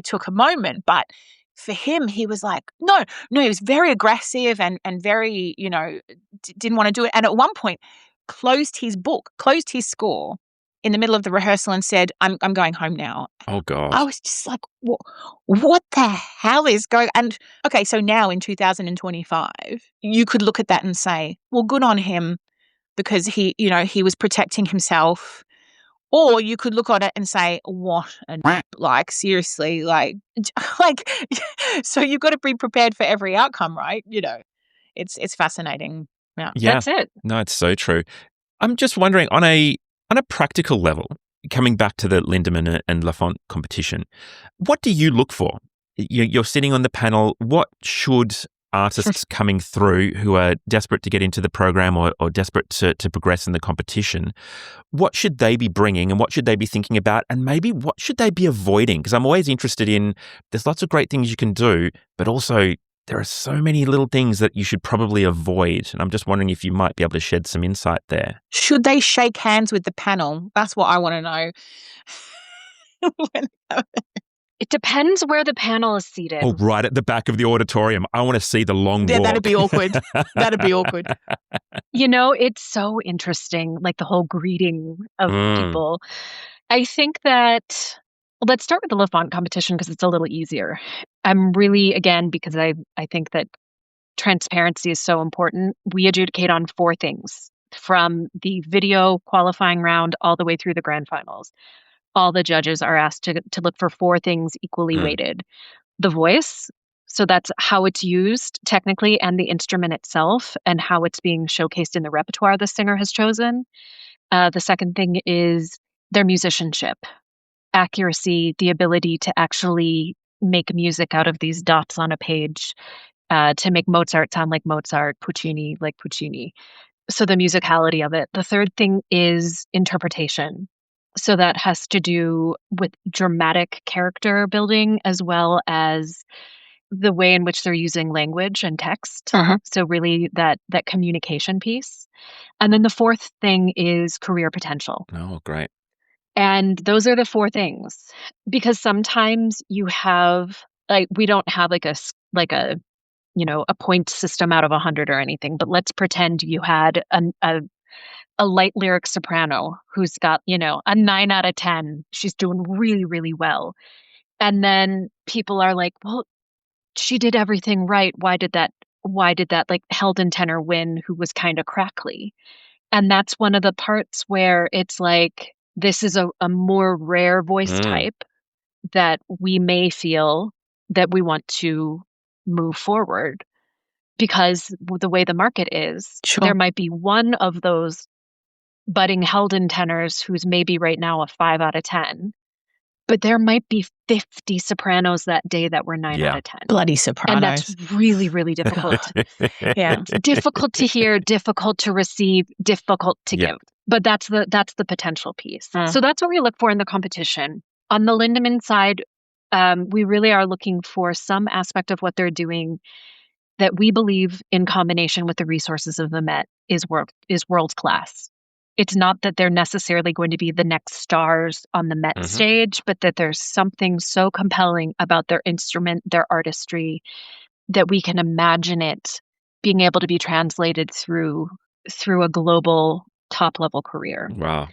took a moment. But for him, he was like, no, he was very aggressive and very, didn't want to do it. And at one point, closed his score in the middle of the rehearsal and said, I'm going home now. Oh, God. I was just like, what the hell is going on? And okay, so now in 2025, you could look at that and say, well, good on him, because he was protecting himself. Or you could look at it and say, what like, seriously, like, so you've got to be prepared for every outcome, right? It's fascinating. Yeah. That's it. No, it's so true. I'm just wondering, on a practical level, coming back to the Lindemann and Laffont competition, what do you look for? You're sitting on the panel. What should artists coming through who are desperate to get into the program or desperate to progress in the competition, what should they be bringing and what should they be thinking about, and maybe what should they be avoiding? Because I'm always interested in, there's lots of great things you can do, but also there are so many little things that you should probably avoid. And I'm just wondering if you might be able to shed some insight there. Should they shake hands with the panel? That's what I want to know. It depends where the panel is seated. Oh, right at the back of the auditorium. I want to see the long walk. Yeah, that'd be awkward. It's so interesting, like the whole greeting of people. I think that, let's start with the Laffont competition because it's a little easier. I'm really, again, because I think that transparency is so important. We adjudicate on 4 things, from the video qualifying round all the way through the grand finals. All the judges are asked to look for 4 things equally weighted. The voice, so that's how it's used technically, and the instrument itself, and how it's being showcased in the repertoire the singer has chosen. The second thing is their musicianship, accuracy, the ability to actually make music out of these dots on a page, to make Mozart sound like Mozart, Puccini like Puccini. So the musicality of it. The third thing is interpretation. So that has to do with dramatic character building, as well as the way in which they're using language and text. So really that communication piece. And then the fourth thing is career potential. Oh, great. And those are the 4 things, because sometimes you have, like, we don't have like a point system out of 100 or anything, but let's pretend you had a light lyric soprano who's got, a 9 out of 10. She's doing really, really well. And then people are like, well, she did everything right. Why did that like Heldon tenor win, who was kind of crackly? And that's one of the parts where it's like, this is a more rare voice type that we may feel that we want to move forward, because the way the market is, there might be one of those budding Heldon tenors who's maybe right now a 5 out of 10, but there might be 50 sopranos that day that were 9 out of 10. Bloody sopranos. And that's really, really difficult. Difficult to hear, difficult to receive, difficult to give. But that's the potential piece. So that's what we look for in the competition. On the Lindemann side, we really are looking for some aspect of what they're doing that we believe, in combination with the resources of the Met, is world class. It's not that they're necessarily going to be the next stars on the Met stage, but that there's something so compelling about their instrument, their artistry, that we can imagine it being able to be translated through a global top-level career. Wow.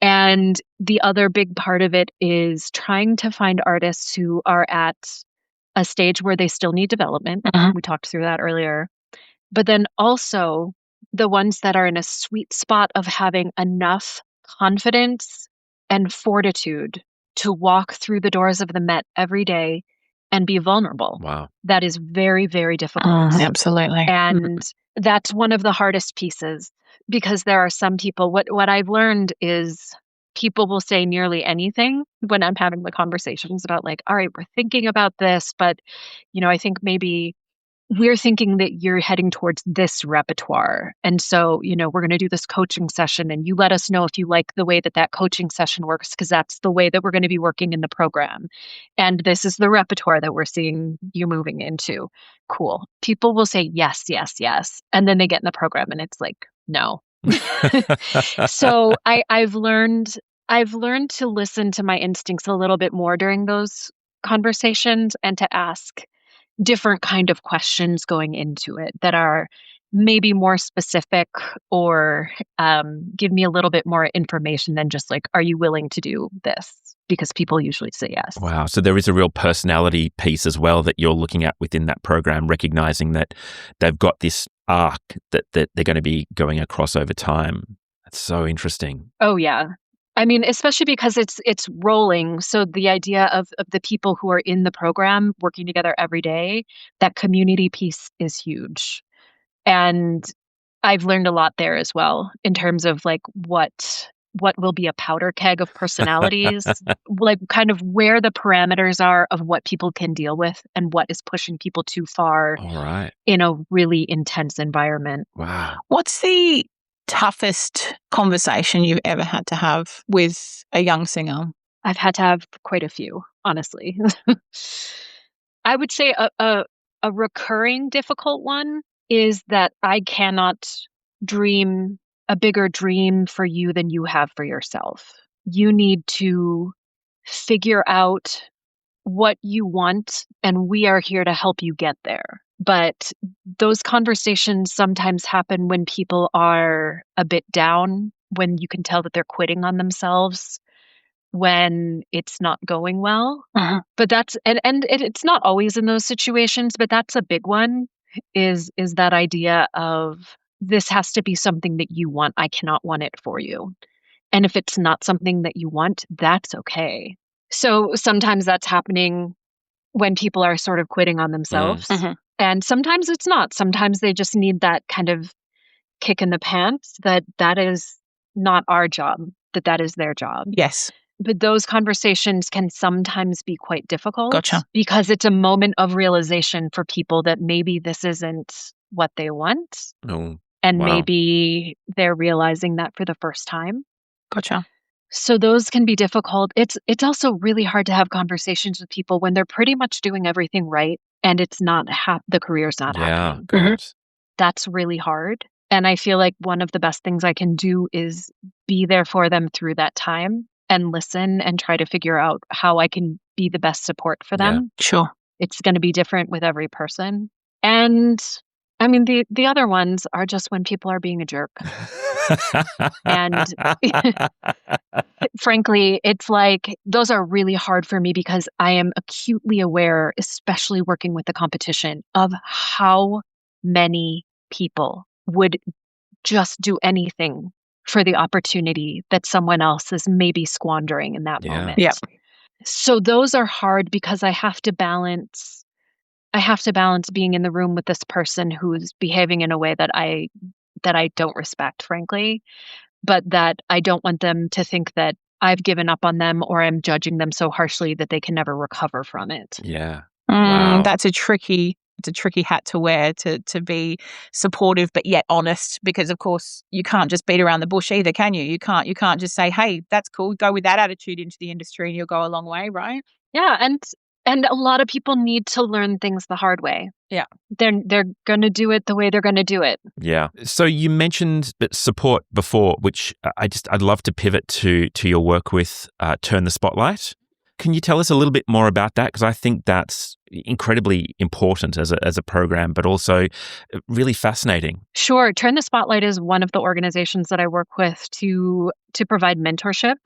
And the other big part of it is trying to find artists who are at a stage where they still need development. We talked through that earlier. But then also the ones that are in a sweet spot of having enough confidence and fortitude to walk through the doors of the Met every day and be vulnerable. Wow. That is very, very difficult. Absolutely. And that's one of the hardest pieces, because there are some people, what I've learned is people will say nearly anything when I'm having the conversations about, like, all right, we're thinking about this, but, I think maybe we're thinking that you're heading towards this repertoire. And so, we're going to do this coaching session, and you let us know if you like the way that coaching session works, because that's the way that we're going to be working in the program. And this is the repertoire that we're seeing you moving into. Cool. People will say yes, yes, yes. And then they get in the program and it's like, no. So I've learned to listen to my instincts a little bit more during those conversations, and to ask different kind of questions going into it that are maybe more specific, or give me a little bit more information than just like, are you willing to do this? Because people usually say yes. Wow. So there is a real personality piece as well that you're looking at within that program, recognizing that they've got this arc that they're going to be going across over time. That's so interesting. Oh, yeah. I mean, especially because it's rolling. So the idea of the people who are in the program working together every day, that community piece is huge. And I've learned a lot there as well, in terms of like what will be a powder keg of personalities, like kind of where the parameters are of what people can deal with and what is pushing people too far. All right. In a really intense environment. Wow. What's the toughest conversation you've ever had to have with a young singer? I've had to have quite a few, honestly. I would say a recurring difficult one is that I cannot dream a bigger dream for you than you have for yourself. You need to figure out what you want, and we are here to help you get there. But those conversations sometimes happen when people are a bit down, when you can tell that they're quitting on themselves, when it's not going well. But that's and it's not always in those situations, but that's a big one, is that idea of, this has to be something that you want. I cannot want it for you. And if it's not something that you want, that's okay. So sometimes that's happening when people are sort of quitting on themselves. And sometimes it's not. Sometimes they just need that kind of kick in the pants, that is not our job, that is their job. Yes. But those conversations can sometimes be quite difficult. Gotcha. Because it's a moment of realization for people that maybe this isn't what they want. Oh, and wow. maybe they're realizing that for the first time. Gotcha. So those can be difficult. It's also really hard to have conversations with people when they're pretty much doing everything right and it's not the career's not happening. God. That's really hard. And I feel like one of the best things I can do is be there for them through that time and listen and try to figure out how I can be the best support for them. Sure. It's going to be different with every person. And I mean, the other ones are just when people are being a jerk. And frankly, it's like, those are really hard for me because I am acutely aware, especially working with the competition, of how many people would just do anything for the opportunity that someone else is maybe squandering in that moment. Yep. So those are hard because I have to balance being in the room with this person who's behaving in a way that I don't respect, frankly, but that I don't want them to think that I've given up on them or I'm judging them so harshly that they can never recover from it. Yeah. Wow. That's a tricky it's a tricky hat to wear to be supportive but yet honest, because of course you can't just beat around the bush either, can you? You can't just say, hey, that's cool, go with that attitude into the industry and you'll go a long way, right? Yeah, and a lot of people need to learn things the hard way. Yeah. They're going to do it the way they're going to do it. Yeah. So you mentioned support before, which I'd love to pivot to your work with Turn the Spotlight. Can you tell us a little bit more about that? Because I think that's incredibly important as a program, but also really fascinating. Sure. Turn the Spotlight is one of the organizations that I work with to provide mentorship.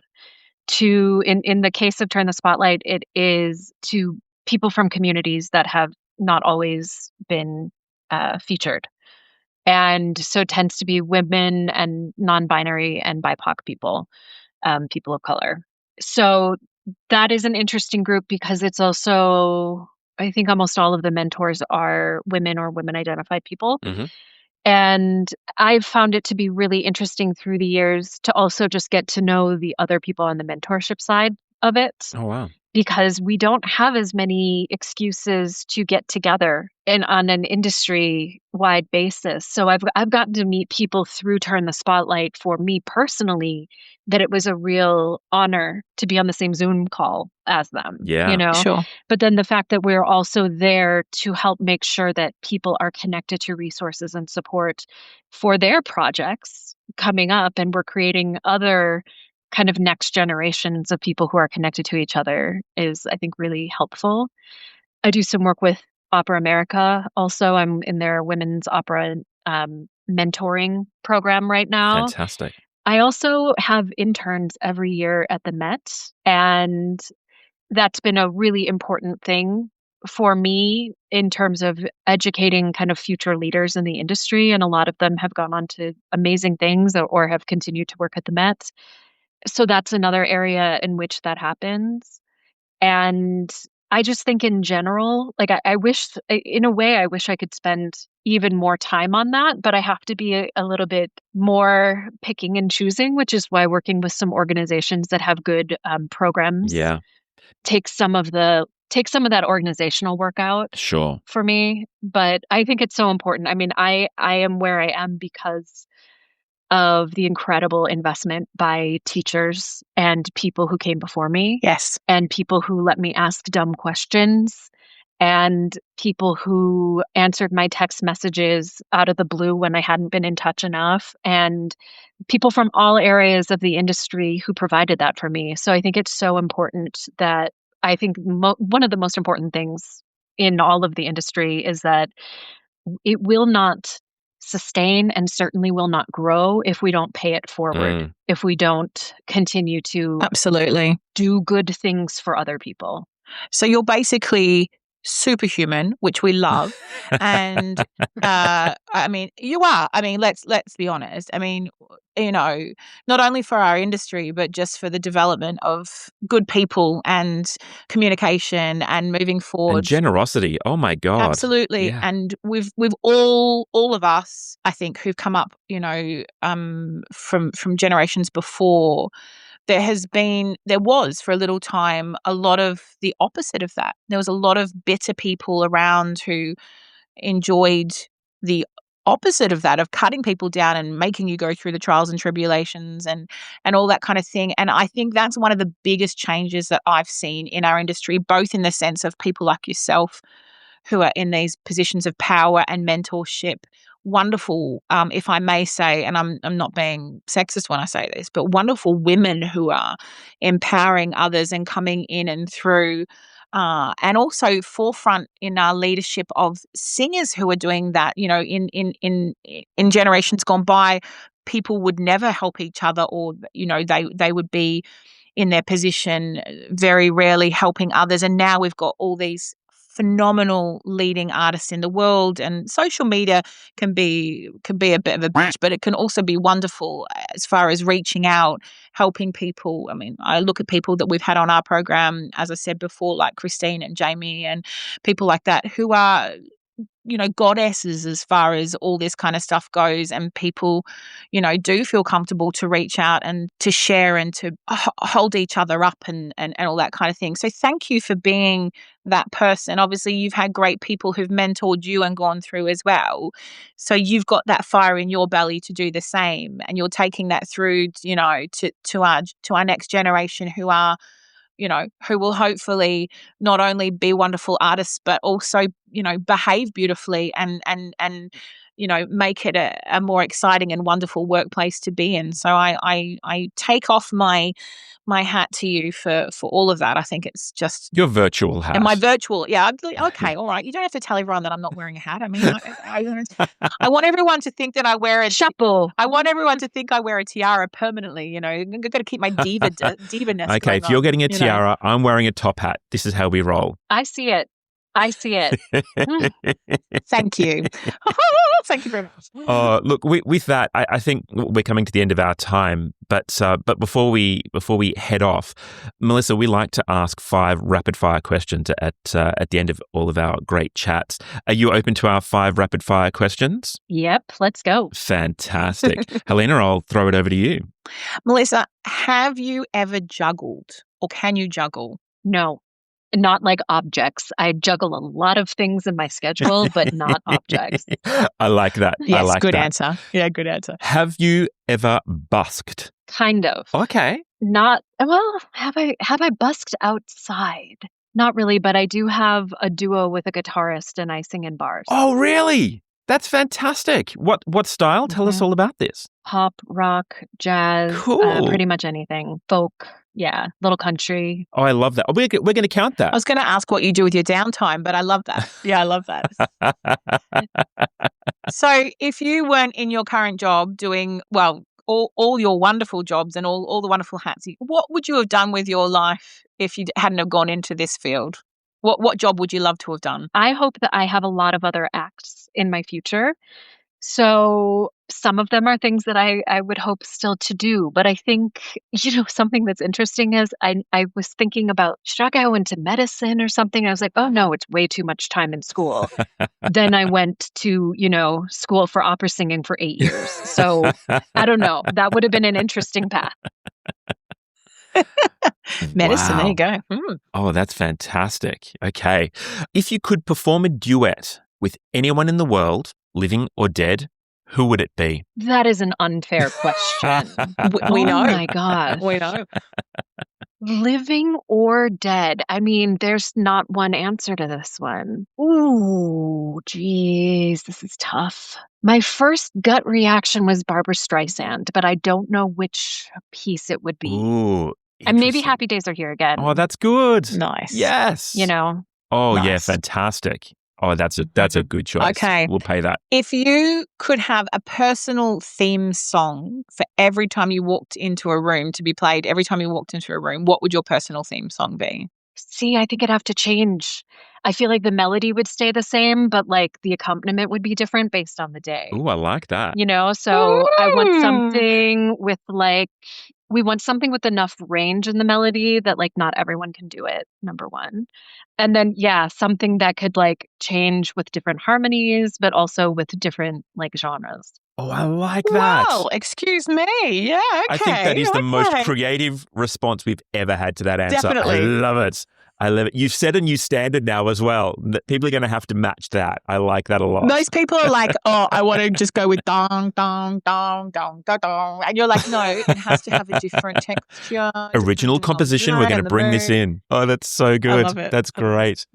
In the case of Turn the Spotlight, it is to people from communities that have not always been featured. And so it tends to be women and non-binary and BIPOC people, people of color. So that is an interesting group because it's also, I think almost all of the mentors are women or women-identified people. Mm-hmm. And I've found it to be really interesting through the years to also just get to know the other people on the mentorship side of it. Oh, wow. Because we don't have as many excuses to get together on an industry-wide basis. So I've gotten to meet people through Turn the Spotlight for me personally that it was a real honor to be on the same Zoom call as them. Yeah. Sure. But then the fact that we're also there to help make sure that people are connected to resources and support for their projects coming up, and we're creating other kind of next generations of people who are connected to each other is, I think, really helpful. I do some work with Opera America. Also, I'm in their women's opera mentoring program right now. Fantastic. I also have interns every year at the Met, and that's been a really important thing for me in terms of educating kind of future leaders in the industry. And a lot of them have gone on to amazing things or have continued to work at the Met. So that's another area in which that happens. And I just think in general, like I wish, in a way, I wish I could spend even more time on that, but I have to be a little bit more picking and choosing, which is why working with some organizations that have good programs takes some of that organizational work out Sure. for me. But I think it's so important. I mean, I am where I am because of the incredible investment by teachers and people who came before me. Yes. And people who let me ask dumb questions, and people who answered my text messages out of the blue when I hadn't been in touch enough, and people from all areas of the industry who provided that for me. So I think it's so important that I think one of the most important things in all of the industry is that it will not sustain and certainly will not grow if we don't pay it forward, if we don't continue to absolutely do good things for other people. So you're basically superhuman, which we love. And I mean, you are. I mean, let's be honest. I mean, you know, not only for our industry, but just for the development of good people and communication and moving forward. And generosity. Oh my God. Absolutely. Yeah. And we've all of us, I think, who've come up, you know, from generations before, there was for a little time a lot of the opposite of that. There was a lot of bitter people around who enjoyed the opposite of that, of cutting people down and making you go through the trials and tribulations and all that kind of thing. And I think that's one of the biggest changes that I've seen in our industry, both in the sense of people like yourself who are in these positions of power and mentorship. Wonderful, if I may say, and I'm not being sexist when I say this, but wonderful women who are empowering others and coming in and through, and also forefront in our leadership of singers who are doing that. You know, in generations gone by, people would never help each other, or you know, they would be in their position very rarely helping others. And now we've got all these phenomenal leading artists in the world, and social media can be a bit of a bitch, but it can also be wonderful as far as reaching out, helping people. I mean, I look at people that we've had on our program, as I said before, like Christine and Jamie and people like that, who are goddesses as far as all this kind of stuff goes, and people, do feel comfortable to reach out and to share and to hold each other up and all that kind of thing. So thank you for being that person. Obviously, you've had great people who've mentored you and gone through as well. So you've got that fire in your belly to do the same, and you're taking that through, to our next generation who are, who will hopefully not only be wonderful artists, but also, behave beautifully and make it a more exciting and wonderful workplace to be in. So I take off my hat to you for all of that. I think it's just your virtual hat. And my virtual, yeah. Okay, all right. You don't have to tell everyone that I'm not wearing a hat. I mean, I want everyone to think that I wear a chapeau. I want everyone to think I wear a tiara permanently. I've got to keep my diva-ness. Okay, if you're getting a tiara, I'm wearing a top hat. This is how we roll. I see it. Thank you. Thank you very much. Look, with that, I think we're coming to the end of our time. But before we head off, Melissa, we like to ask 5 rapid fire questions at the end of all of our great chats. Are you open to our 5 rapid fire questions? Yep, let's go. Fantastic. Helena, I'll throw it over to you. Melissa, have you ever juggled, or can you juggle? No. Not like objects. I juggle a lot of things in my schedule, but not objects. I like that. Yes, I like good that. answer. Yeah, good answer. Have you ever busked? Kind of. Okay. Not well. Have I busked outside? Not really, but I do have a duo with a guitarist, and I sing in bars. Oh, really? That's fantastic. What style? Tell us all about this. Pop, rock, jazz, Cool. Pretty much anything. Folk, yeah, little country. Oh, I love that. We're going to count that. I was going to ask what you do with your downtime, but I love that. Yeah, I love that. So if you weren't in your current job doing, well, all your wonderful jobs and all the wonderful hats, what would you have done with your life if you hadn't have gone into this field? What job would you love to have done? I hope that I have a lot of other acts in my future. So some of them are things that I would hope still to do. But I think, something that's interesting is I was thinking about, should I go into medicine or something? I was like, oh, no, it's way too much time in school. Then I went to, school for opera singing for 8 years. So I don't know. That would have been an interesting path. Medicine, Wow. there you go. Oh, that's fantastic. Okay. If you could perform a duet with anyone in the world, living or dead, who would it be? That is an unfair question. We know. Oh my gosh. We know. Living or dead? I mean, there's not one answer to this one. Ooh, geez, this is tough. My first gut reaction was Barbra Streisand, but I don't know which piece it would be. Ooh, And maybe interesting. Happy Days Are Here Again. Oh, that's good. Nice. Yes. Oh, yeah, Nice. fantastic. Oh, that's a good choice. Okay. We'll pay that. If you could have a personal theme song for every time you walked into a room to be played, every time you walked into a room, what would your personal theme song be? See, I think it'd have to change. I feel like the melody would stay the same, but like the accompaniment would be different based on the day. Ooh, I like that. So I want something with we want something with enough range in the melody that like not everyone can do it, number one. And then, something that could like change with different harmonies, but also with different like genres. Oh, I like that. Wow, excuse me. Yeah, okay. I think that is the most okay. creative response we've ever had to that answer. Definitely. I love it. I love it. You've set a new standard now as well. People are going to have to match that. I like that a lot. Most people are like, oh, I want to just go with dong, dong, dong, dong, dong, dong. And you're like, no, it has to have a different texture. Original composition. We're going to bring this in. Oh, that's so good. love it. That's great.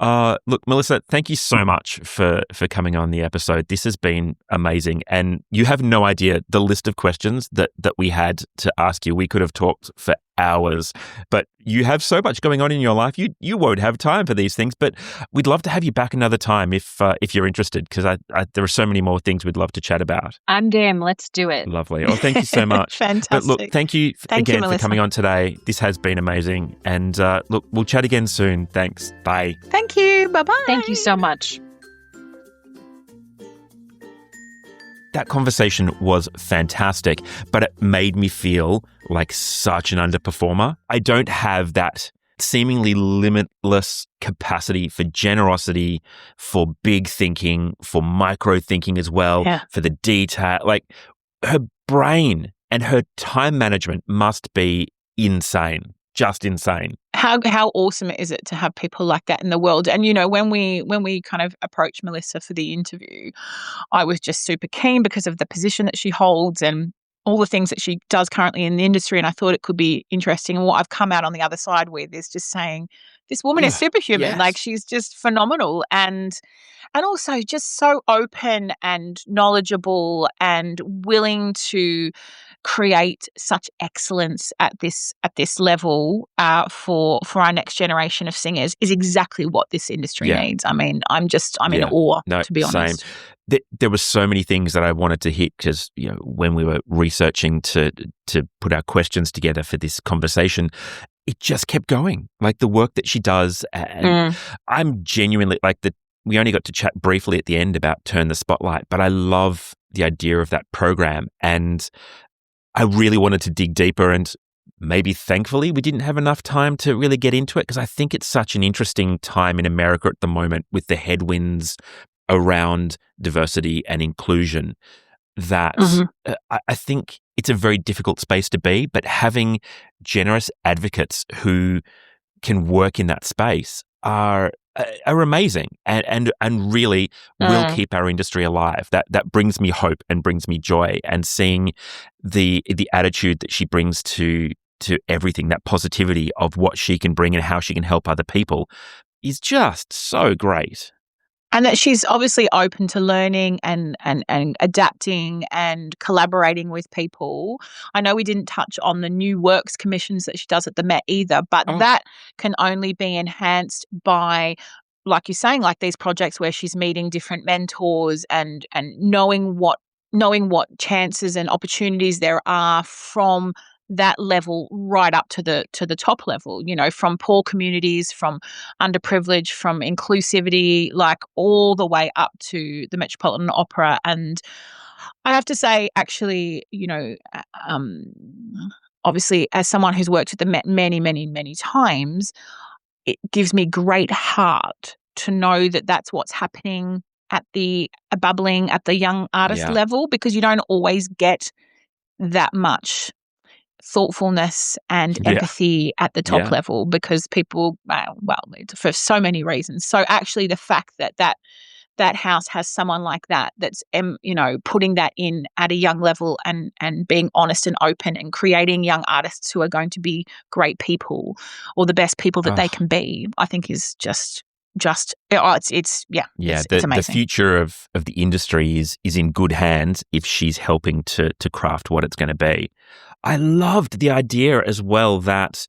Look, Melissa, thank you so much for coming on the episode. This has been amazing. And you have no idea the list of questions that we had to ask you. We could have talked for hours, but you have so much going on in your life. You won't have time for these things, but we'd love to have you back another time if you're interested, because there are so many more things we'd love to chat about. I'm game. Let's do it. Lovely. Oh, thank you so much. Fantastic. But look, thank you again for Melissa. coming on today. This has been amazing. And look, we'll chat again soon. Thanks. Bye. Thank you. Bye-bye. Thank you so much. That conversation was fantastic, but it made me feel like such an underperformer. I don't have that seemingly limitless capacity for generosity, for big thinking, for micro thinking as well, for the detail. Like, her brain and her time management must be insane, just insane. How awesome is it to have people like that in the world? And, you know, when we kind of approached Melissa for the interview, I was just super keen because of the position that she holds and all the things that she does currently in the industry, and I thought it could be interesting. And what I've come out on the other side with is just saying, this woman is superhuman. Yes. Like, she's just phenomenal, and also just so open and knowledgeable and willing to create such excellence at this level for our next generation of singers is exactly what this industry needs. I mean, I'm in awe, to be honest. There were so many things that I wanted to hit because, you know, when we were researching to put our questions together for this conversation, it just kept going. Like, the work that she does, and I'm genuinely we only got to chat briefly at the end about Turn the Spotlight, but I love the idea of that program, and I really wanted to dig deeper, and maybe thankfully we didn't have enough time to really get into it because I think it's such an interesting time in America at the moment with the headwinds around diversity and inclusion that I think it's a very difficult space to be, but having generous advocates who can work in that space are amazing and really will keep our industry alive. That brings me hope and brings me joy, and seeing the attitude that she brings to everything, that positivity of what she can bring and how she can help other people is just so great. And that she's obviously open to learning and adapting and collaborating with people. I know we didn't touch on the new works commissions that she does at the Met either, but that can only be enhanced by, like you're saying, like these projects where she's meeting different mentors and knowing what chances and opportunities there are from that level right up to the top level, you know, from poor communities, from underprivileged, from inclusivity, like all the way up to the Metropolitan Opera. And I have to say, actually, you know, obviously, as someone who's worked at the Met many, many, many times, it gives me great heart to know that that's what's happening at the bubbling at the young artist level, because you don't always get that much thoughtfulness and empathy at the top level, because people, for so many reasons. So actually the fact that house has someone like that's you know, putting that in at a young level and being honest and open and creating young artists who are going to be great people, or the best people that they can be, I think is it's amazing. The future of the industry is in good hands if she's helping to craft what it's going to be. I loved the idea as well that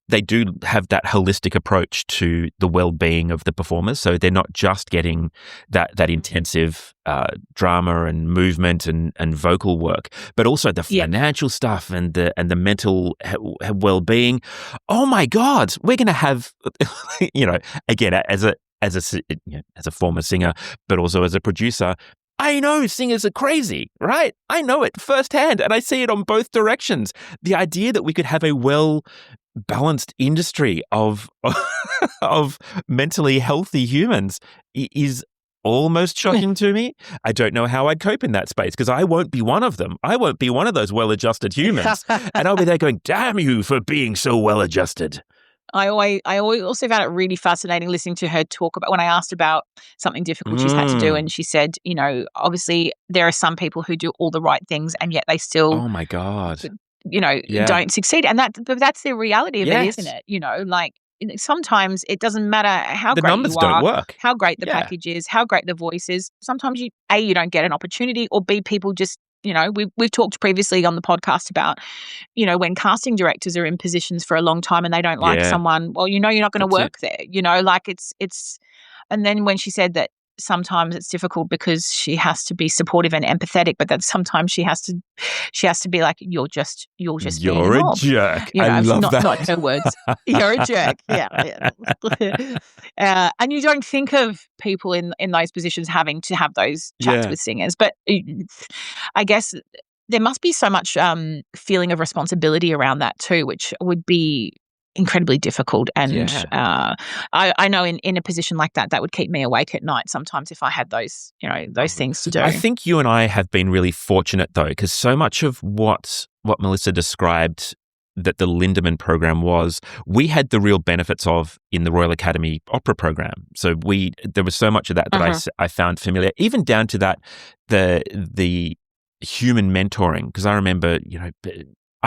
they do have that holistic approach to the well-being of the performers. So they're not just getting that intensive drama and movement and vocal work, but also the financial stuff and the mental well-being. Oh my God, we're going to have, you know, again, as a former singer, but also as a producer, I know singers are crazy, right? I know it firsthand, and I see it on both directions. The idea that we could have a well-balanced industry of mentally healthy humans is almost shocking to me. I don't know how I'd cope in that space because I won't be one of them. I won't be one of those well-adjusted humans. And I'll be there going, damn you for being so well-adjusted. I always also found it really fascinating listening to her talk about when I asked about something difficult she's had to do, and she said, you know, obviously there are some people who do all the right things and yet they still, oh my God, you know, don't succeed, and that's the reality of it, isn't it? You know, like sometimes it doesn't matter how the great numbers you are, don't work, how great the package is, how great the voice is. Sometimes you don't get an opportunity, or B, people just, you know, we've talked previously on the podcast about, you know, when casting directors are in positions for a long time and they don't like someone, well, you know, you're not going to work there, you know, like it's, and then when she said that sometimes it's difficult because she has to be supportive and empathetic, but that sometimes she has to be like, you're just you're being a knob. jerk. You know, I love that. Not her words. You're a jerk. Yeah. And you don't think of people in those positions having to have those chats with singers, but I guess there must be so much feeling of responsibility around that too, which would be incredibly difficult. And I know in a position like that would keep me awake at night sometimes if I had those things to do. I think you and I have been really fortunate though, because so much of what Melissa described that the Lindemann program was, we had the real benefits of in the Royal Academy Opera program. So there was so much of that I found familiar, even down to that, the human mentoring. Because I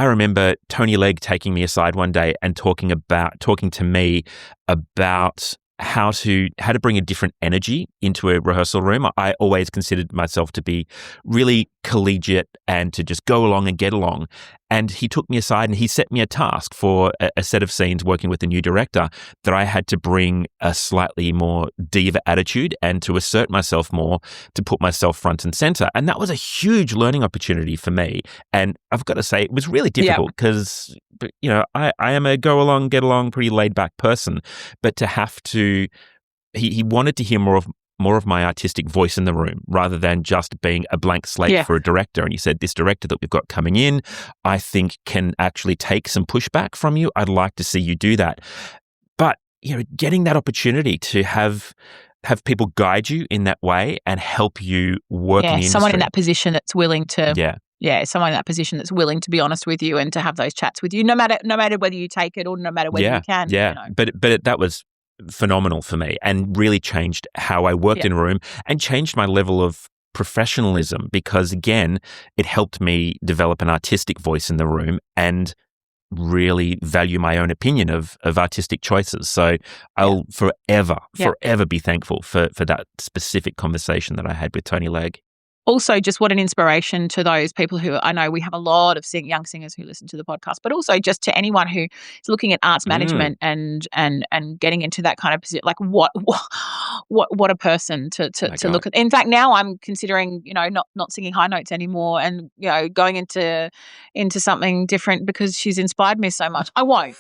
remember Tony Legg taking me aside one day and talking to me about how to bring a different energy into a rehearsal room. I always considered myself to be really collegiate and to just go along and get along. And he took me aside and he set me a task for a set of scenes working with a new director that I had to bring a slightly more diva attitude and to assert myself more, to put myself front and center. And that was a huge learning opportunity for me. And I've got to say, it was really difficult because, I am a go along, get along, pretty laid back person. But to have to, he wanted to hear more of my artistic voice in the room rather than just being a blank slate for a director. And he said, this director that we've got coming in, I think can actually take some pushback from you. I'd like to see you do that. But, getting that opportunity to have people guide you in that way and help you work in the industry. Someone in that position that's willing to... someone in that position that's willing to be honest with you and to have those chats with you, no matter whether you take it or no matter whether you can. But that was phenomenal for me and really changed how I worked in a room and changed my level of professionalism because, again, it helped me develop an artistic voice in the room and really value my own opinion of artistic choices. So I'll forever be thankful for that specific conversation that I had with Tony Legg. Also, just what an inspiration to those people who, I know we have a lot of young singers who listen to the podcast, but also just to anyone who is looking at arts management and getting into that kind of position. Like what a person to look at. In fact, now I'm considering, not singing high notes anymore and, going into something different because she's inspired me so much. I won't.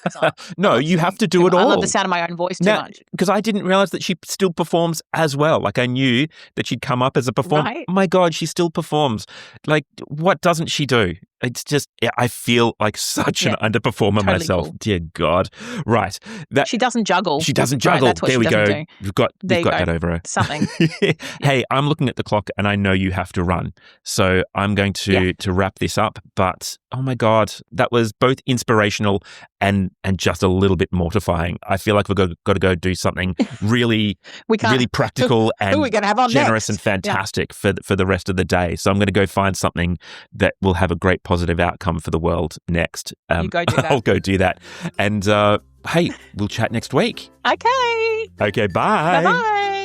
No, you have to do it all. I love the sound of my own voice too much. Because I didn't realize that she still performs as well. Like I knew that she'd come up as a performer. Right. Oh my God, she still performs. Like, what doesn't she do? It's just, I feel like such an underperformer myself. Cool. Dear God. Right. She doesn't juggle. She doesn't juggle. Right, there we go. Do. We've got that over her. Something. Hey, I'm looking at the clock and I know you have to run. So I'm going to wrap this up. But, oh my God, that was both inspirational and just a little bit mortifying. I feel like we've got to go do something really practical and who are we gonna have on generous next? And fantastic for the rest of the day. So I'm going to go find something that will have a great positive outcome for the world next. You go do that. I'll go do that. And hey, we'll chat next week. Okay. Okay, bye. Bye-bye.